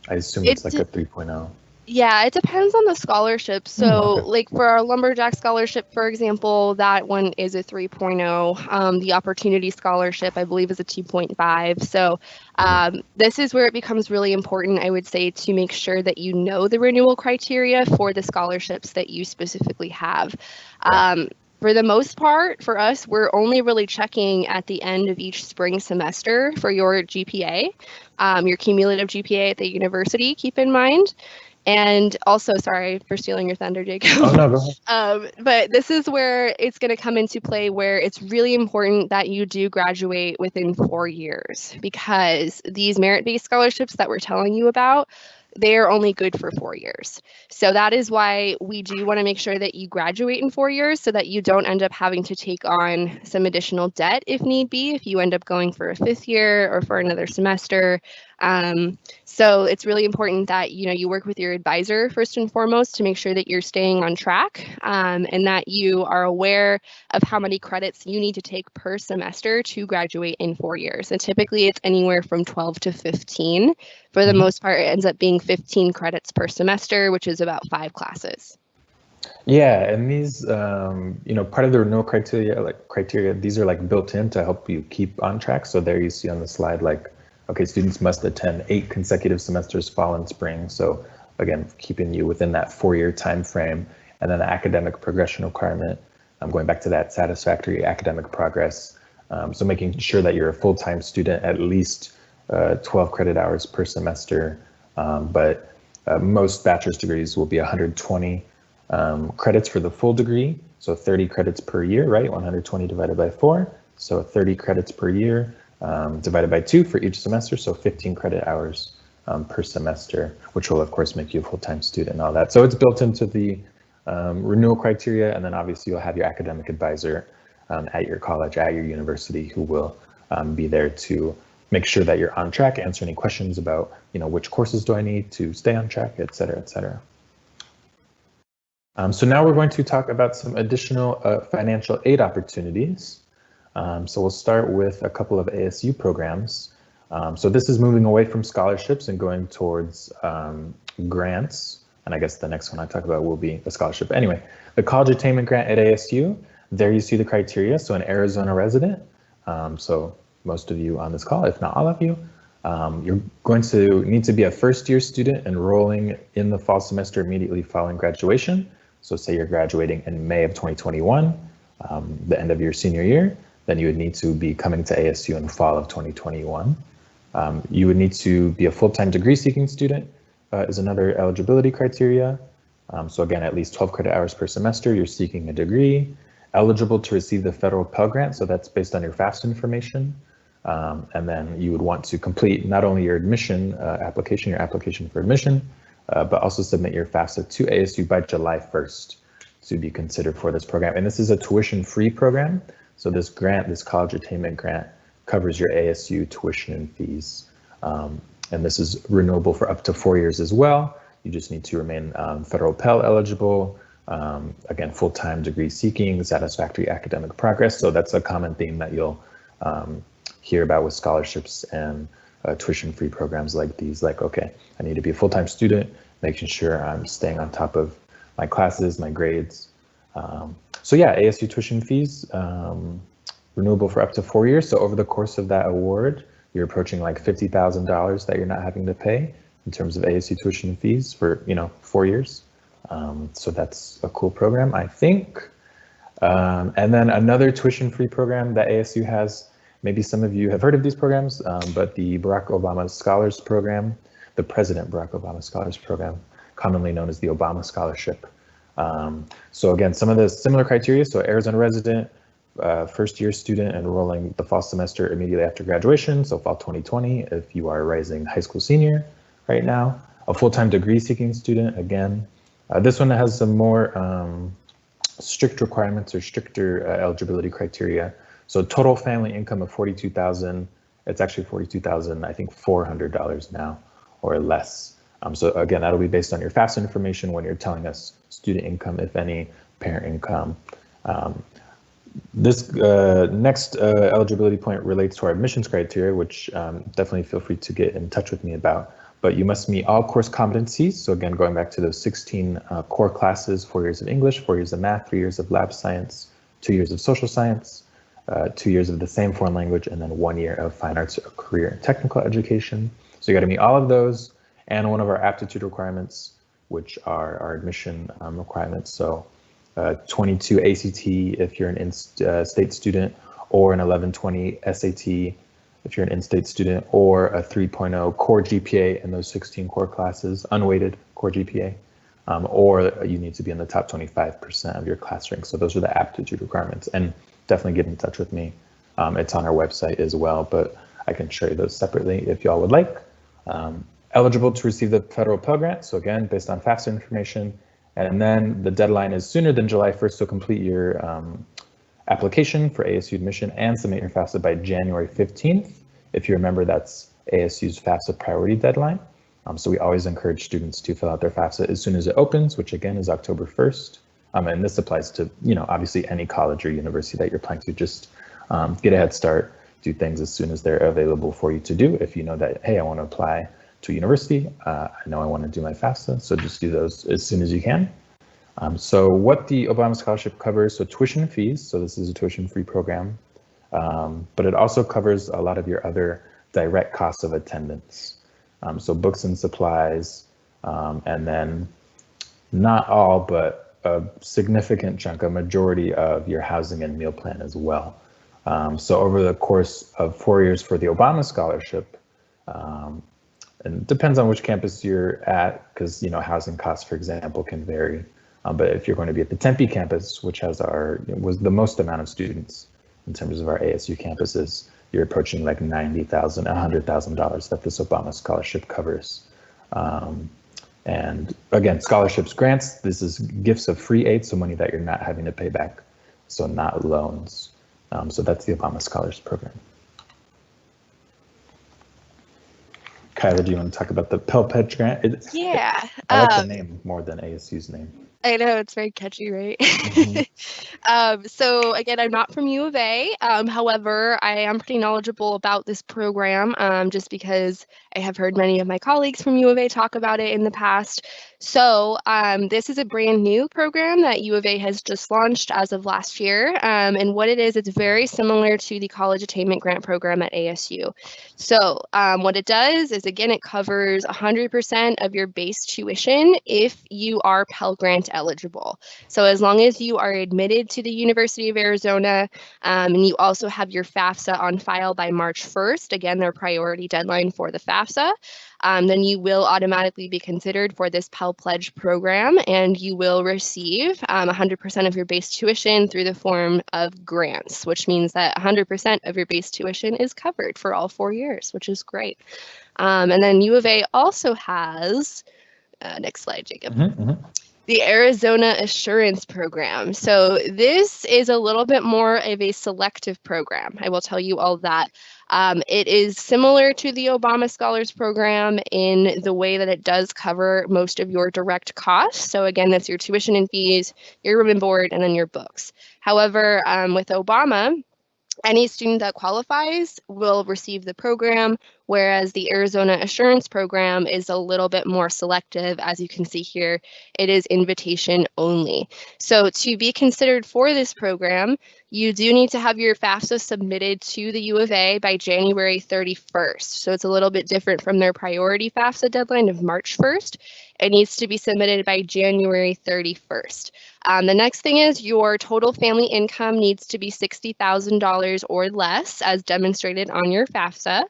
I assume it's like a 3.0. Yeah, it depends on the scholarship. So okay. like for our lumberjack scholarship, for example, that one is a 3.0. The opportunity scholarship, I believe, is a 2.5. So this is where it becomes really important, I would say, to make sure that you know the renewal criteria for the scholarships that you specifically have. For the most part, for us, we're only really checking at the end of each spring semester for your GPA, your cumulative GPA at the university, keep in mind. And also, sorry for stealing your thunder, Jacob. Oh, no, go ahead. But this is where it's going to come into play, where it's really important that you do graduate within 4 years, because these merit-based scholarships that we're telling you about, they're only good for 4 years. So that is why we do want to make sure that you graduate in 4 years so that you don't end up having to take on some additional debt if need be, if you end up going for a 5th year or for another semester. So it's really important that, you know, you work with your advisor first and foremost to make sure that you're staying on track, and that you are aware of how many credits you need to take per semester to graduate in 4 years. And typically it's anywhere from 12 to 15. For the most part, it ends up being 15 credits per semester, which is about 5 classes. Yeah, and these, you know, part of the renewal criteria, these are like built in to help you keep on track. So there you see on the slide, like, okay, students must attend 8 consecutive semesters, fall and spring. So again, keeping you within that 4-year time frame. And then the academic progression requirement, I'm going back to that satisfactory academic progress. So making sure that you're a full-time student, at least 12 credit hours per semester. But most bachelor's degrees will be 120 credits for the full degree. So 30 credits per year, right? 120 divided by 4. So 30 credits per year. Divided by 2 for each semester, so 15 credit hours per semester, which will of course make you a full-time student and all that. So it's built into the renewal criteria, and then obviously you'll have your academic advisor at your college, at your university, who will be there to make sure that you're on track, answer any questions about, you know, which courses do I need to stay on track, et cetera, et cetera. So now we're going to talk about some additional financial aid opportunities. So we'll start with a couple of ASU programs. So this is moving away from scholarships and going towards grants. And I guess the next one I talk about will be a scholarship. Anyway, the College Attainment Grant at ASU, there you see the criteria. So an Arizona resident, so most of you on this call, if not all of you, you're going to need to be a first-year student enrolling in the fall semester immediately following graduation. So say you're graduating in May of 2021, the end of your senior year, then you would need to be coming to ASU in the fall of 2021. You would need to be a full-time degree-seeking student is another eligibility criteria. So again, at least 12 credit hours per semester, you're seeking a degree, eligible to receive the federal Pell Grant, so that's based on your FAFSA information. And then you would want to complete not only your admission application, your application for admission, but also submit your FAFSA to ASU by July 1st to be considered for this program. And this is a tuition-free program. So this grant, this College Attainment Grant, covers your ASU tuition and fees. And this is renewable for up to 4 years as well. You just need to remain federal Pell eligible, again, full-time degree seeking, satisfactory academic progress. So that's a common theme that you'll hear about with scholarships and tuition-free programs like these. Like, okay, I need to be a full-time student, making sure I'm staying on top of my classes, my grades. So yeah, ASU tuition fees, renewable for up to 4 years. So over the course of that award, you're approaching like $50,000 that you're not having to pay in terms of ASU tuition fees for 4 years. So that's a cool program, I think. And then another tuition-free program that ASU has, maybe some of you have heard of these programs, but the Barack Obama Scholars Program, the President Barack Obama Scholars Program, commonly known as the Obama Scholarship. So again, some of the similar criteria, so Arizona resident, first-year student enrolling the fall semester immediately after graduation, so fall 2020, if you are a rising high school senior right now. A full-time degree-seeking student, again. This one has some more strict requirements or stricter eligibility criteria. So total family income of $42,000, it's actually $42,000, I think $400 now or less. So again, that'll be based on your FAFSA information when you're telling us student income, if any, parent income. This next eligibility point relates to our admissions criteria, which definitely feel free to get in touch with me about. But you must meet all course competencies. So again, going back to those 16 core classes, 4 years of English, 4 years of math, 3 years of lab science, 2 years of social science, 2 years of the same foreign language, and then 1 year of fine arts, career, and technical education. So you got to meet all of those, and one of our aptitude requirements, which are our admission requirements. So 22 ACT if you're an in-state student, or an 1120 SAT if you're an in-state student, or a 3.0 core GPA in those 16 core classes, unweighted core GPA, or you need to be in the top 25% of your class rank. So those are the aptitude requirements, and definitely get in touch with me. It's on our website as well, but I can show you those separately if y'all would like. Eligible to receive the federal Pell Grant. So again, based on FAFSA information. And then the deadline is sooner than July 1st, so complete your application for ASU admission and submit your FAFSA by January 15th. If you remember, that's ASU's FAFSA priority deadline. So we always encourage students to fill out their FAFSA as soon as it opens, which again is October 1st. And this applies to, obviously any college or university that you're applying to. Just get a head start, do things as soon as they're available for you to do. If you know that, hey, I want to apply to a university, I know I want to do my FAFSA, so just do those as soon as you can. So what the Obama Scholarship covers, so tuition and fees, so this is a tuition-free program, but it also covers a lot of your other direct costs of attendance. So books and supplies, and then not all, but a significant chunk, a majority of your housing and meal plan as well. So over the course of 4 years for the Obama Scholarship, and it depends on which campus you're at, because housing costs, for example, can vary. But if you're going to be at the Tempe campus, which was the most amount of students in terms of our ASU campuses, you're approaching like $90,000, $100,000 that this Obama Scholarship covers. And again, scholarships, grants, this is gifts of free aid, so money that you're not having to pay back, so not loans. So that's the Obama Scholars Program. Kyla, do you want to talk about the Pell Pledge Grant? Yeah. I like the name more than ASU's name. I know, it's very catchy, right? Mhm. So again, I'm not from U of A. However, I am pretty knowledgeable about this program just because I have heard many of my colleagues from U of A talk about it in the past. So this is a brand new program that U of A has just launched as of last year. And what it is, it's very similar to the College Attainment Grant Program at ASU. So what it does is, again, it covers 100% of your base tuition if you are Pell Grant eligible. So as long as you are admitted to the University of Arizona and you also have your FAFSA on file by March 1st, again, their priority deadline for the FAFSA, then you will automatically be considered for this Pell Pledge program, and you will receive 100% of your base tuition through the form of grants, which means that 100% of your base tuition is covered for all 4 years, which is great. And then U of A also has, next slide, Jacob. The Arizona Assurance Program. So this is a little bit more of a selective program. I will tell you all that. It is similar to the Obama Scholars Program in the way that it does cover most of your direct costs. So again, that's your tuition and fees, your room and board, and then your books. However, with Obama, any student that qualifies will receive the program, whereas the Arizona Assurance Program is a little bit more selective. As you can see here, it is invitation only. So to be considered for this program, you do need to have your FAFSA submitted to the U of A by January 31st. So it's a little bit different from their priority FAFSA deadline of March 1st. It needs to be submitted by January 31st. The next thing is your total family income needs to be $60,000 or less, as demonstrated on your FAFSA.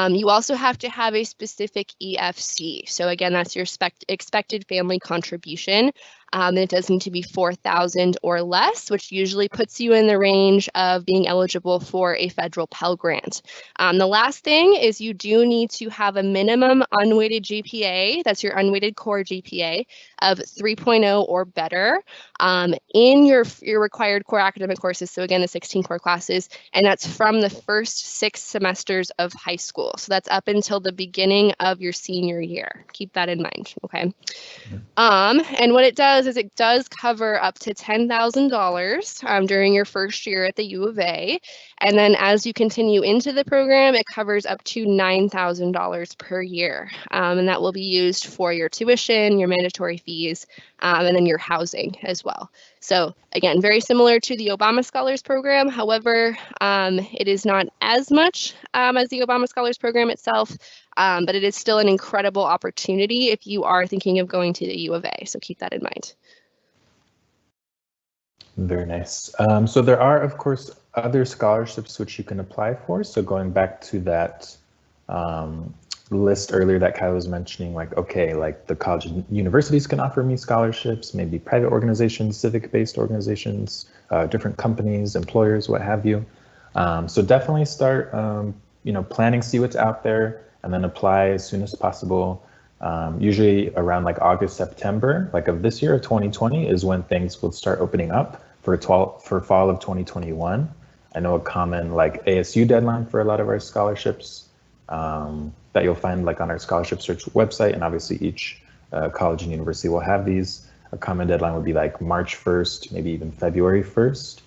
You also have to have a specific EFC. So again, that's your expected family contribution. And it does need to be $4,000 or less, which usually puts you in the range of being eligible for a federal Pell Grant. The last thing is you do need to have a minimum unweighted GPA, that's your unweighted core GPA, of 3.0 or better in your required core academic courses. So again, the 16 core classes, and that's from the first 6 semesters of high school. So that's up until the beginning of your senior year. Keep that in mind, okay? And what it does is it does cover up to $10,000 during your first year at the U of A. And then as you continue into the program, it covers up to $9,000 per year. And that will be used for your tuition, your mandatory fees, and then your housing as well. So again, very similar to the Obama Scholars Program. However, it is not as much as the Obama Scholars Program itself, but it is still an incredible opportunity if you are thinking of going to the U of A. So keep that in mind. Very nice. So there are, of course, other scholarships which you can apply for. So going back to that list earlier that Kyle was mentioning, like, okay, like the college and universities can offer me scholarships, maybe private organizations, civic-based organizations, different companies, employers, what have you. So definitely start, planning, see what's out there, and then apply as soon as possible. Usually around like August, September, like of this year of 2020 is when things will start opening up for fall of 2021. I know a common like ASU deadline for a lot of our scholarships that you'll find like on our scholarship search website, and obviously each college and university will have these. A common deadline would be like March 1st, maybe even February 1st.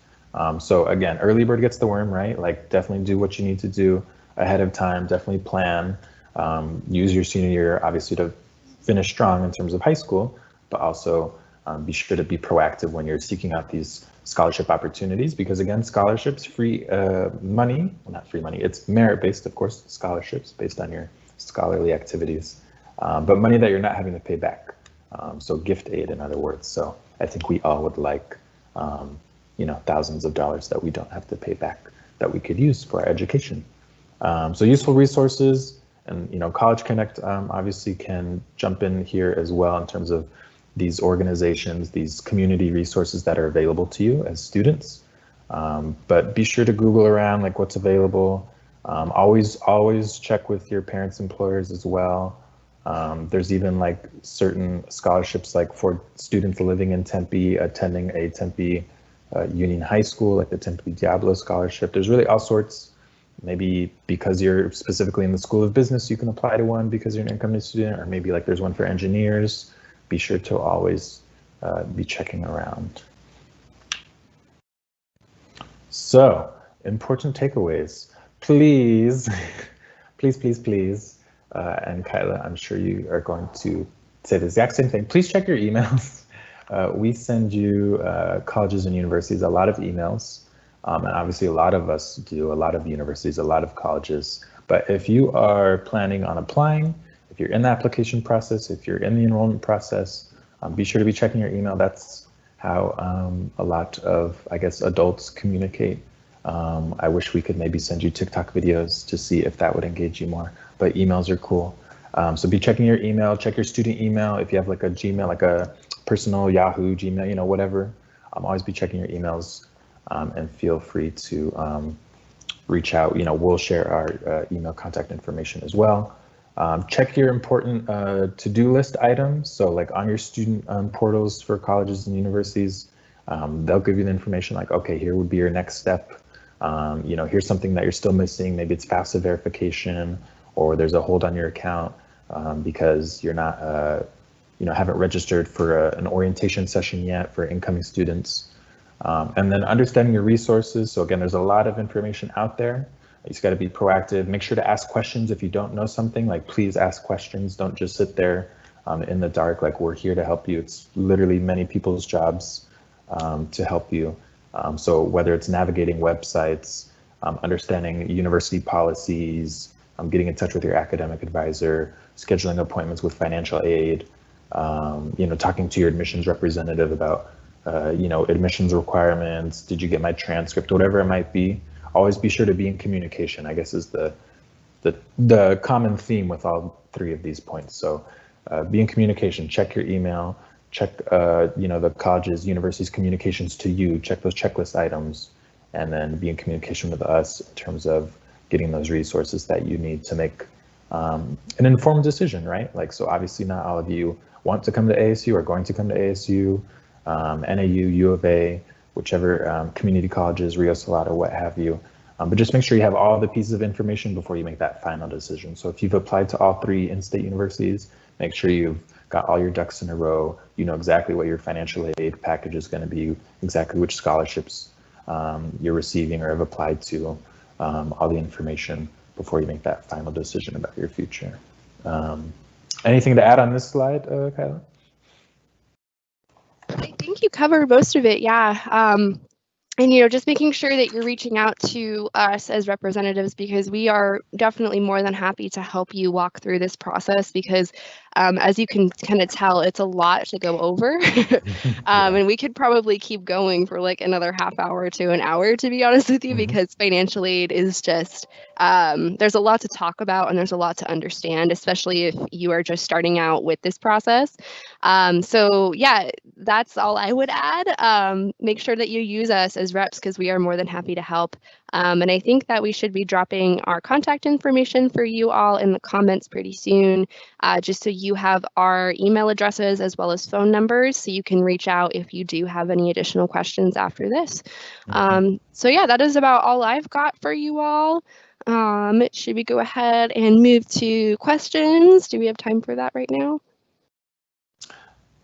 So again, early bird gets the worm, right? Like definitely do what you need to do ahead of time, definitely plan. Use your senior year, obviously, to finish strong in terms of high school, but also be sure to be proactive when you're seeking out these scholarship opportunities, because again, scholarships, free money, well, not free money, it's merit-based, of course, scholarships based on your scholarly activities, but money that you're not having to pay back. So gift aid, in other words. So I think we all would like, thousands of dollars that we don't have to pay back that we could use for our education. So useful resources. And College Connect obviously can jump in here as well in terms of these organizations, these community resources that are available to you as students. But be sure to Google around like what's available. Always check with your parents' employers as well. There's even like certain scholarships like for students living in Tempe, attending a Tempe Union High School, like the Tempe Diablo Scholarship. There's really all sorts. Maybe because you're specifically in the School of Business, you can apply to one because you're an incoming student, or maybe like there's one for engineers. Be sure to always be checking around. So, important takeaways. Please, please, and Kyla, I'm sure you are going to say the exact same thing. Please check your emails. We send you, colleges and universities, a lot of emails. And obviously a lot of us do, a lot of universities, a lot of colleges. But if you are planning on applying, if you're in the application process, if you're in the enrollment process, be sure to be checking your email. That's how a lot of, I guess, adults communicate. I wish we could maybe send you TikTok videos to see if that would engage you more, but emails are cool. So be checking your email, check your student email. If you have like a Gmail, like a personal Yahoo, Gmail, you know, whatever, always be checking your emails, and feel free to reach out. You know, we'll share our email contact information as well. Check your important to-do list items. So like on your student portals for colleges and universities, they'll give you the information like, okay, here would be your next step. You know, here's something that you're still missing. Maybe it's FAFSA verification, or there's a hold on your account because you're not, you know, haven't registered for an orientation session yet for incoming students. And then understanding your resources. So again, there's a lot of information out there. You just got to be proactive. Make sure to ask questions if you don't know something. Like, please ask questions. Don't just sit there in the dark. Like, we're here to help you. It's literally many people's jobs to help you. So whether it's navigating websites, understanding university policies, getting in touch with your academic advisor, scheduling appointments with financial aid, you know, talking to your admissions representative about, you know, admissions requirements. Did you get my transcript? Whatever it might be. Always be sure to be in communication, I guess, is the common theme with all three of these points. So be in communication, check your email, check you know, the colleges, universities communications to you, check those checklist items, and then be in communication with us in terms of getting those resources that you need to make an informed decision, right? Like, so obviously not all of you want to come to ASU or going to come to ASU, NAU, U of A, whichever community colleges, Rio Salado, what have you. But just make sure you have all the pieces of information before you make that final decision. So if you've applied to all three in-state universities, make sure you've got all your ducks in a row. You know exactly what your financial aid package is going to be, exactly which scholarships you're receiving or have applied to, all the information before you make that final decision about your future. Anything to add on this slide, Kyla? I think you covered most of it, yeah. And, you know, just making sure that you're reaching out to us as representatives, because we are definitely more than happy to help you walk through this process, because as you can kind of tell, it's a lot to go over. And we could probably keep going for like another half hour to an hour, to be honest with you, because financial aid is just, there's a lot to talk about and there's a lot to understand, especially if you are just starting out with this process. So yeah, that's all I would add. Make sure that you use us as reps, because we are more than happy to help. And I think that we should be dropping our contact information for you all in the comments pretty soon, just so you have our email addresses as well as phone numbers, so you can reach out if you do have any additional questions after this. So yeah, that is about all I've got for you all. Should we go ahead and move to questions? Do we have time for that right now?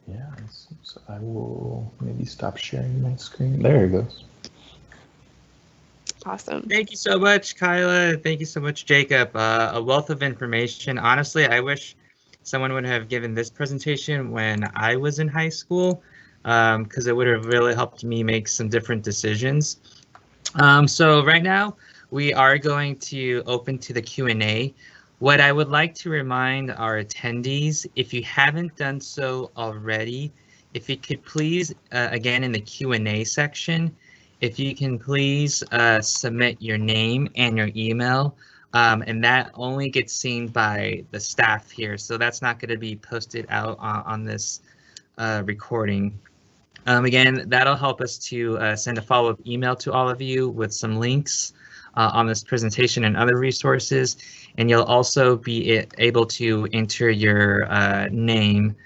Yeah, so I will maybe stop sharing my screen. There it goes. Awesome. Thank you so much, Kyla. Thank you so much, Jacob. A wealth of information. Honestly, I wish someone would have given this presentation when I was in high school, because it would have really helped me make some different decisions. So right now, we are going to open to the Q&A. What I would like to remind our attendees, if you haven't done so already, if you could please, again, in the Q&A section, if you can please submit your name and your email, and that only gets seen by the staff here. So that's not going to be posted out on this recording. Again, that'll help us to send a follow-up email to all of you with some links on this presentation and other resources. And you'll also be able to enter your name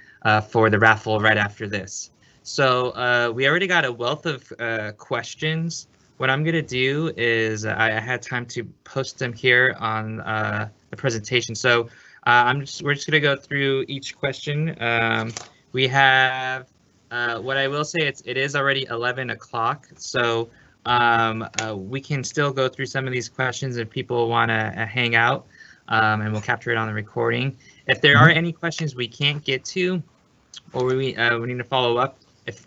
for the raffle right after this. So we already got a wealth of questions. What I'm going to do is I had time to post them here on the presentation. So we're just going to go through each question. We have What I will say, it is already 11 o'clock, so we can still go through some of these questions if people want to hang out, and we'll capture it on the recording. If there are any questions we can't get to, or we need to follow up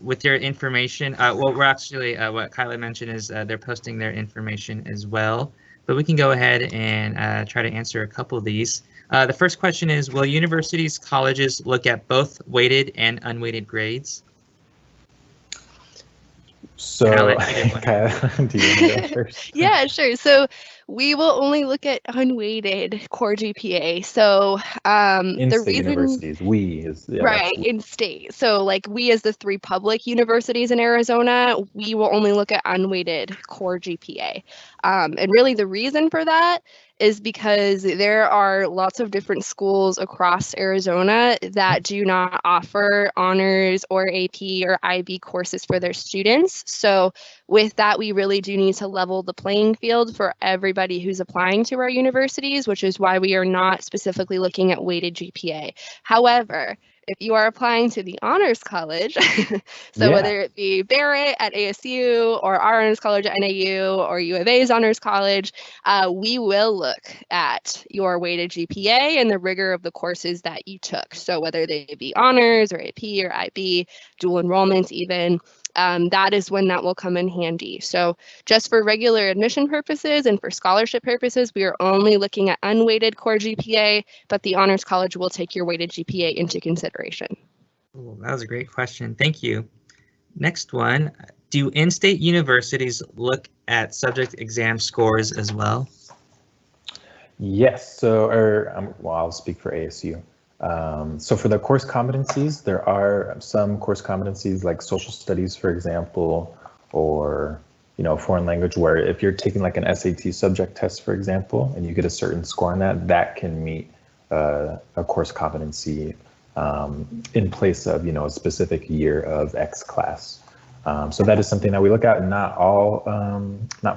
with your information, well, we're actually, what Kyla mentioned is they're posting their information as well, but we can go ahead and try to answer a couple of these. The first question is, will universities, colleges look at both weighted and unweighted grades? So, Kyla, do you want to go first? Yeah, sure. So we will only look at unweighted core GPA. So In the state reason, universities, right, in state. So like we as the 3 public universities in Arizona, we will only look at unweighted core GPA. And really the reason for that is because there are lots of different schools across Arizona that do not offer honors or AP or IB courses for their students. So with that, we really do need to level the playing field for everybody who's applying to our universities, which is why we are not specifically looking at weighted GPA. However, if you are applying to the honors college, so whether it be Barrett at ASU or our honors college at NAU or U of A's honors college, we will look at your weighted GPA and the rigor of the courses that you took. So whether they be honors or AP or IB, dual enrollment even, that is when that will come in handy. So just for regular admission purposes and for scholarship purposes, we are only looking at unweighted core GPA, but the Honors College will take your weighted GPA into consideration. Oh, that was a great question. Thank you. Next one, do in-state universities look at subject exam scores as well? Yes, so, well, I'll speak for ASU. So for the course competencies, there are some course competencies like social studies, for example, or, foreign language, where if you're taking like an SAT subject test, for example, and you get a certain score on that, that can meet a course competency in place of, a specific year of X class. So that is something that we look at, not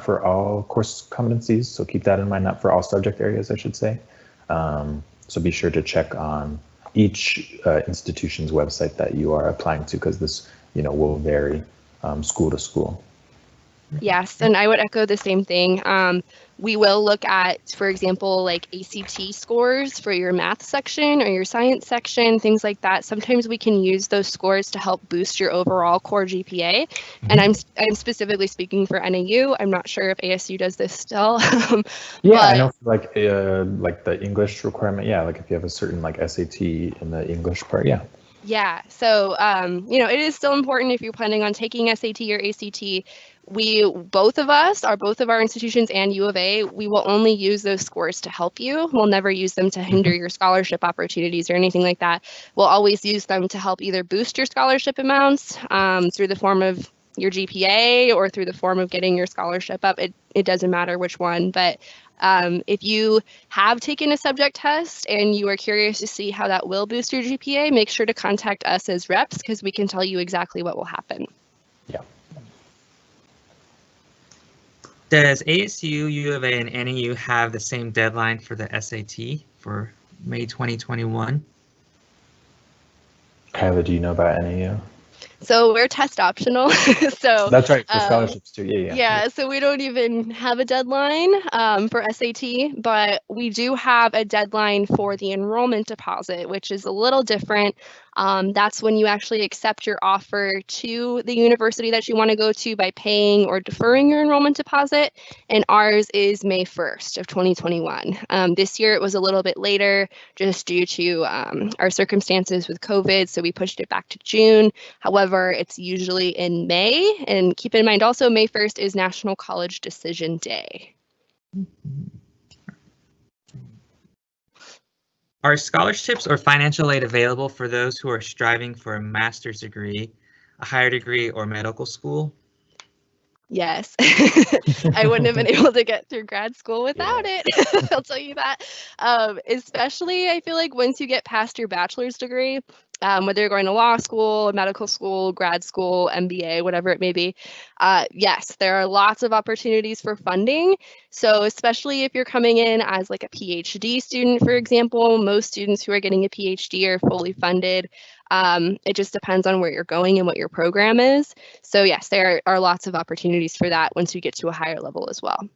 for all course competencies. So keep that in mind, not for all subject areas, I should say. So be sure to check on each institution's website that you are applying to, because this, will vary school to school. Yes, and I would echo the same thing. We will look at, for example, like ACT scores for your math section or your science section, things like that. Sometimes we can use those scores to help boost your overall core GPA. Mm-hmm. And I'm specifically speaking for NAU. I'm not sure if ASU does this still. Yeah, I know, like the English requirement. Yeah, like if you have a certain like SAT in the English part. Yeah. Yeah, so it is still important if you're planning on taking SAT or ACT. Both of our institutions and U of A, we will only use those scores to help you. We'll never use them to hinder your scholarship opportunities or anything like that. We'll always use them to help either boost your scholarship amounts through the form of your GPA or through the form of getting your scholarship up. It doesn't matter which one, but if you have taken a subject test and you are curious to see how that will boost your GPA, make sure to contact us as reps, because we can tell you exactly what will happen. Yeah. Does ASU, U of A, and NAU have the same deadline for the SAT for May 2021? Kyla, do you know about NAU? So we're test optional. So that's right, for scholarships too. Yeah. So we don't even have a deadline for SAT, but we do have a deadline for the enrollment deposit, which is a little different. That's when you actually accept your offer to the university that you want to go to by paying or deferring your enrollment deposit. And ours is May 1st of 2021. This year it was a little bit later just due to our circumstances with COVID. So we pushed it back to June. However, it's usually in May. And keep in mind also May 1st is National College Decision Day. Are scholarships or financial aid available for those who are striving for a master's degree, a higher degree, or medical school? Yes, I wouldn't have been able to get through grad school without it. I'll tell you that. Especially, I feel like once you get past your bachelor's degree, whether you're going to law school, medical school, grad school, MBA, whatever it may be. Yes, there are lots of opportunities for funding. So especially if you're coming in as like a PhD student, for example, most students who are getting a PhD are fully funded. It just depends on where you're going and what your program is. So yes, there are lots of opportunities for that once you get to a higher level as well.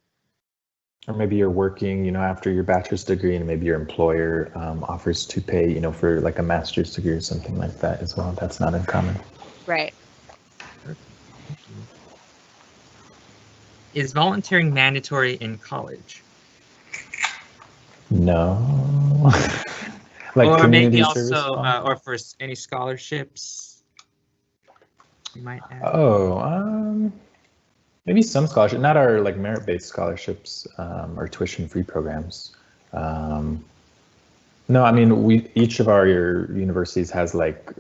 Or maybe you're working, after your bachelor's degree, and maybe your employer offers to pay, for like a master's degree or something like that as well. That's not uncommon. Right. Is volunteering mandatory in college? No. Like or maybe community also, service or for any scholarships you might have? Oh, maybe some scholarship, not our like merit-based scholarships or tuition-free programs. No, I mean, each of our universities has like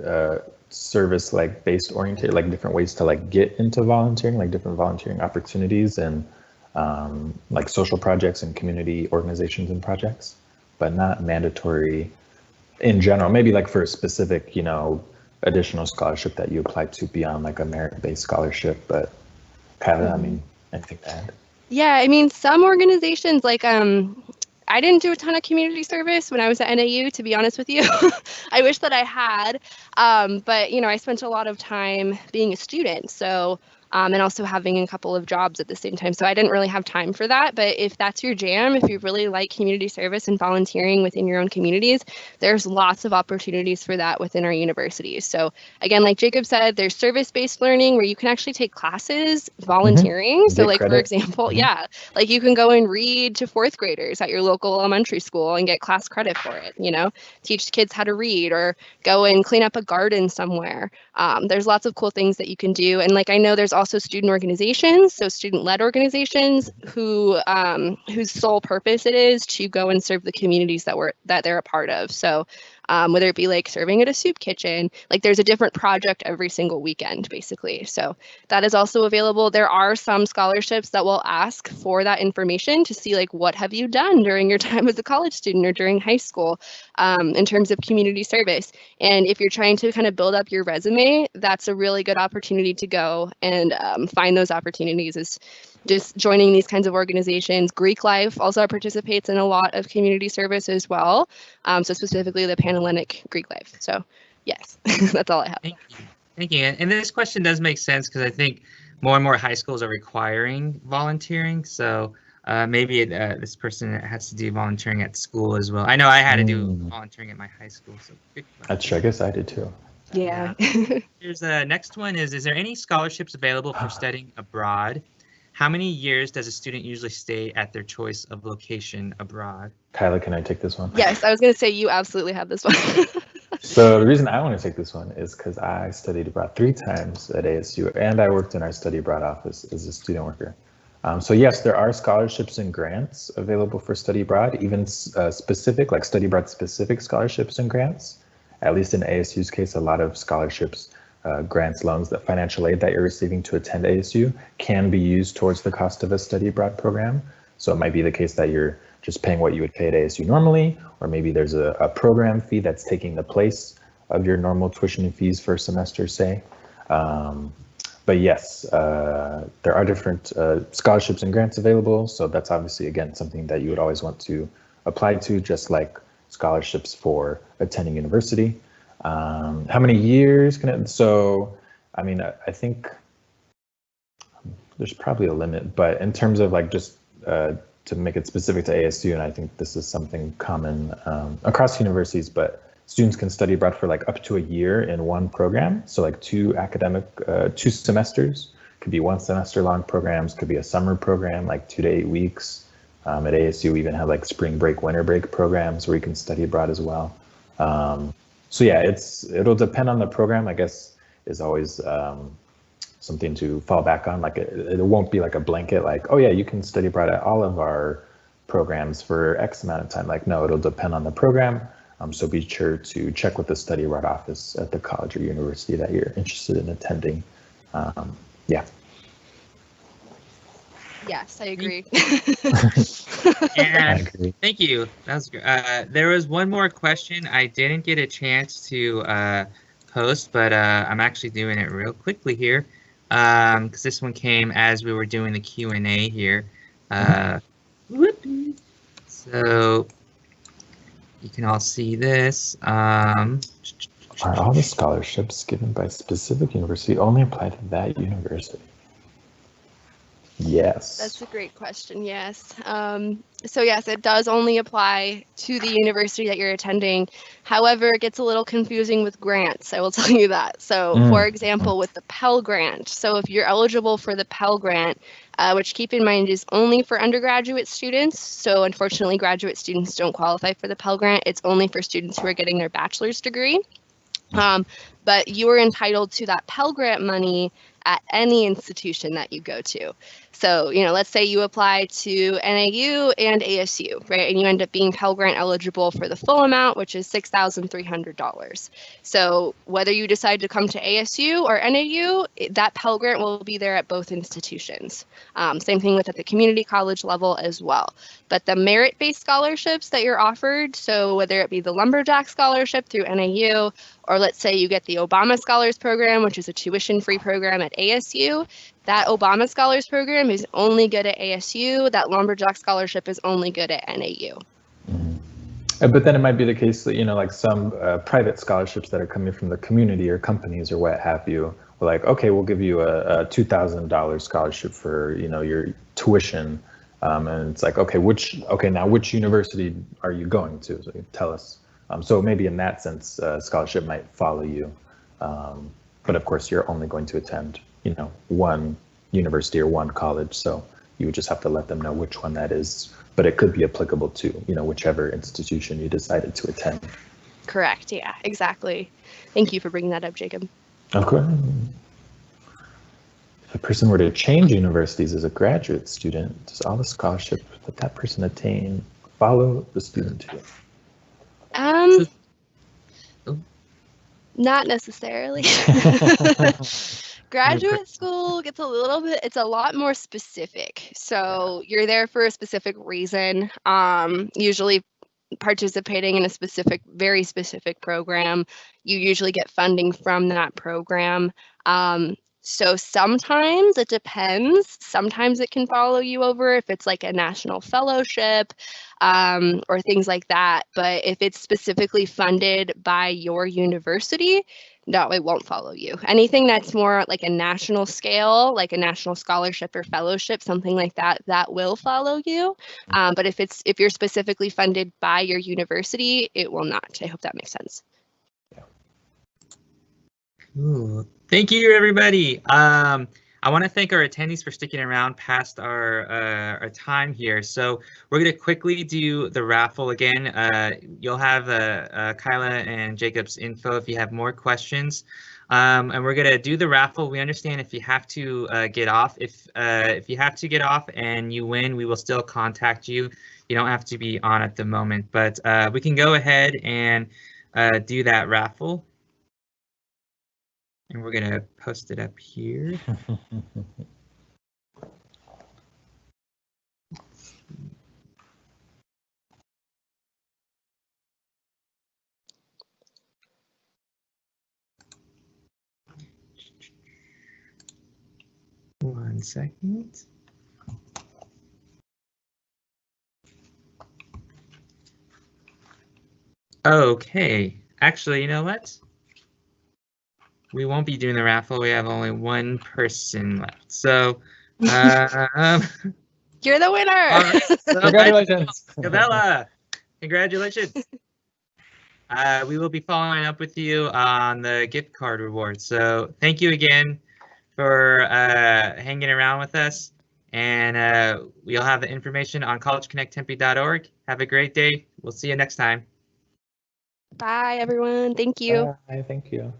service like based oriented, like different ways to like get into volunteering, like different volunteering opportunities and like social projects and community organizations and projects, but not mandatory in general. Maybe like for a specific, additional scholarship that you apply to beyond like a merit-based scholarship, but Kyla, I mean, anything to add? Yeah, I mean, some organizations like I didn't do a ton of community service when I was at NAU, to be honest with you. I wish that I had, but I spent a lot of time being a student, so and also having a couple of jobs at the same time. So I didn't really have time for that. But if that's your jam, if you really like community service and volunteering within your own communities, there's lots of opportunities for that within our universities. So again, like Jacob said, there's service-based learning where you can actually take classes volunteering. So like, for example, yeah, like you can go and read to fourth graders at your local elementary school and get class credit for it, teach kids how to read or go and clean up a garden somewhere. There's lots of cool things that you can do. And like, I know there's also student organizations, so student-led organizations whose sole purpose it is to go and serve the communities that they're a part of. So whether it be like serving at a soup kitchen, like there's a different project every single weekend, basically. So that is also available. There are some scholarships that will ask for that information to see like, what have you done during your time as a college student or during high school in terms of community service. And if you're trying to kind of build up your resume, that's a really good opportunity to go and find those opportunities, is just joining these kinds of organizations. Greek Life also participates in a lot of community service as well. So specifically the Panhellenic Greek Life. So yes, that's all I have. Thank you. And this question does make sense because I think more and more high schools are requiring volunteering. So maybe this person has to do volunteering at school as well. I know I had to do volunteering at my high school. So that's true. I guess I did too. Yeah. Here's the next one is there any scholarships available for studying abroad? How many years does a student usually stay at their choice of location abroad? Kyla, can I take this one? Yes, I was going to say you absolutely have this one. So the reason I want to take this one is because I studied abroad 3 times at ASU, and I worked in our study abroad office as a student worker. So yes, there are scholarships and grants available for study abroad, even specific, like study abroad specific scholarships and grants. At least in ASU's case, a lot of scholarships, grants, loans, that financial aid that you're receiving to attend ASU can be used towards the cost of a study abroad program. So it might be the case that you're just paying what you would pay at ASU normally, or maybe there's a program fee that's taking the place of your normal tuition and fees for a semester, say. But yes, there are different scholarships and grants available. So that's obviously, again, something that you would always want to apply to, just like scholarships for attending university. How many years can it? So, I mean, I think there's probably a limit, but in terms of like just to make it specific to ASU, and I think this is something common across universities, but students can study abroad for like up to a year in one program. So like 2 semesters, could be 1 semester long programs, could be a summer program, like 2 to 8 weeks. At ASU, we even have like spring break, winter break programs where you can study abroad as well. So yeah, it'll depend on the program, I guess, is always something to fall back on. Like it won't be like a blanket, like, oh yeah, you can study abroad at all of our programs for X amount of time. Like, no, it'll depend on the program. So be sure to check with the study abroad office at the college or university that you're interested in attending. Yeah. Yes, I agree. I And agree. thank you. That was there was one more question I didn't get a chance to post, but I'm actually doing it real quickly here because this one came as we were doing the Q&A here. Whoopee. So you can all see this. Are all the scholarships given by specific university only apply to that university? Yes. That's a great question. Yes. So yes, it does only apply to the university that you're attending. However, it gets a little confusing with grants. I will tell you that. So, for example, with the Pell Grant. So, if you're eligible for the Pell Grant, which keep in mind is only for undergraduate students. So, unfortunately, graduate students don't qualify for the Pell Grant. It's only for students who are getting their bachelor's degree. But you are entitled to that Pell Grant money at any institution that you go to. So, let's say you apply to NAU and ASU, right? And you end up being Pell Grant eligible for the full amount, which is $6,300. So whether you decide to come to ASU or NAU, that Pell Grant will be there at both institutions. Same thing at the community college level as well. But the merit-based scholarships that you're offered, so whether it be the Lumberjack Scholarship through NAU, or let's say you get the Obama Scholars Program, which is a tuition-free program at ASU, that Obama Scholars Program is only good at ASU. That Lumberjack Scholarship is only good at NAU. But then it might be the case that, like some private scholarships that are coming from the community or companies or what have you, we're like, okay, we'll give you a $2,000 scholarship for, your tuition. And it's like, okay, now which university are you going to? So tell us. So maybe in that sense, scholarship might follow you. But of course, you're only going to attend, one university or one college. So you would just have to let them know which one that is. But it could be applicable to, whichever institution you decided to attend. Correct. Yeah, exactly. Thank you for bringing that up, Jacob. Of course. If a person were to change universities as a graduate student, does all the scholarship that person attain follow the student too? Not necessarily. Graduate school gets it's a lot more specific. So you're there for a specific reason, usually participating in a very specific program. You usually get funding from that program. So sometimes it depends. Sometimes it can follow you over if it's like a national fellowship or things like that. But if it's specifically funded by your university, no, it won't follow you. Anything that's more like a national scale, like a national scholarship or fellowship, something like that, that will follow you. But if you're specifically funded by your university, it will not. I hope that makes sense. Cool. Thank you, everybody. I want to thank our attendees for sticking around past our time here. So we're going to quickly do the raffle again. You'll have Kyla and Jacob's info if you have more questions. And we're going to do the raffle. We understand if you have to get off. If you have to get off and you win, we will still contact you. You don't have to be on at the moment, but we can go ahead and do that raffle. And we're going to post it up here. One second. Okay. Actually, you know what? We won't be doing the raffle. We have only one person left. So, you're the winner. All right, so Congratulations, Isabella. Congratulations. We will be following up with you on the gift card reward. So thank you again for hanging around with us. And we'll have the information on collegeconnecttempe.org. Have a great day. We'll see you next time. Bye, everyone. Thank you. Bye, thank you.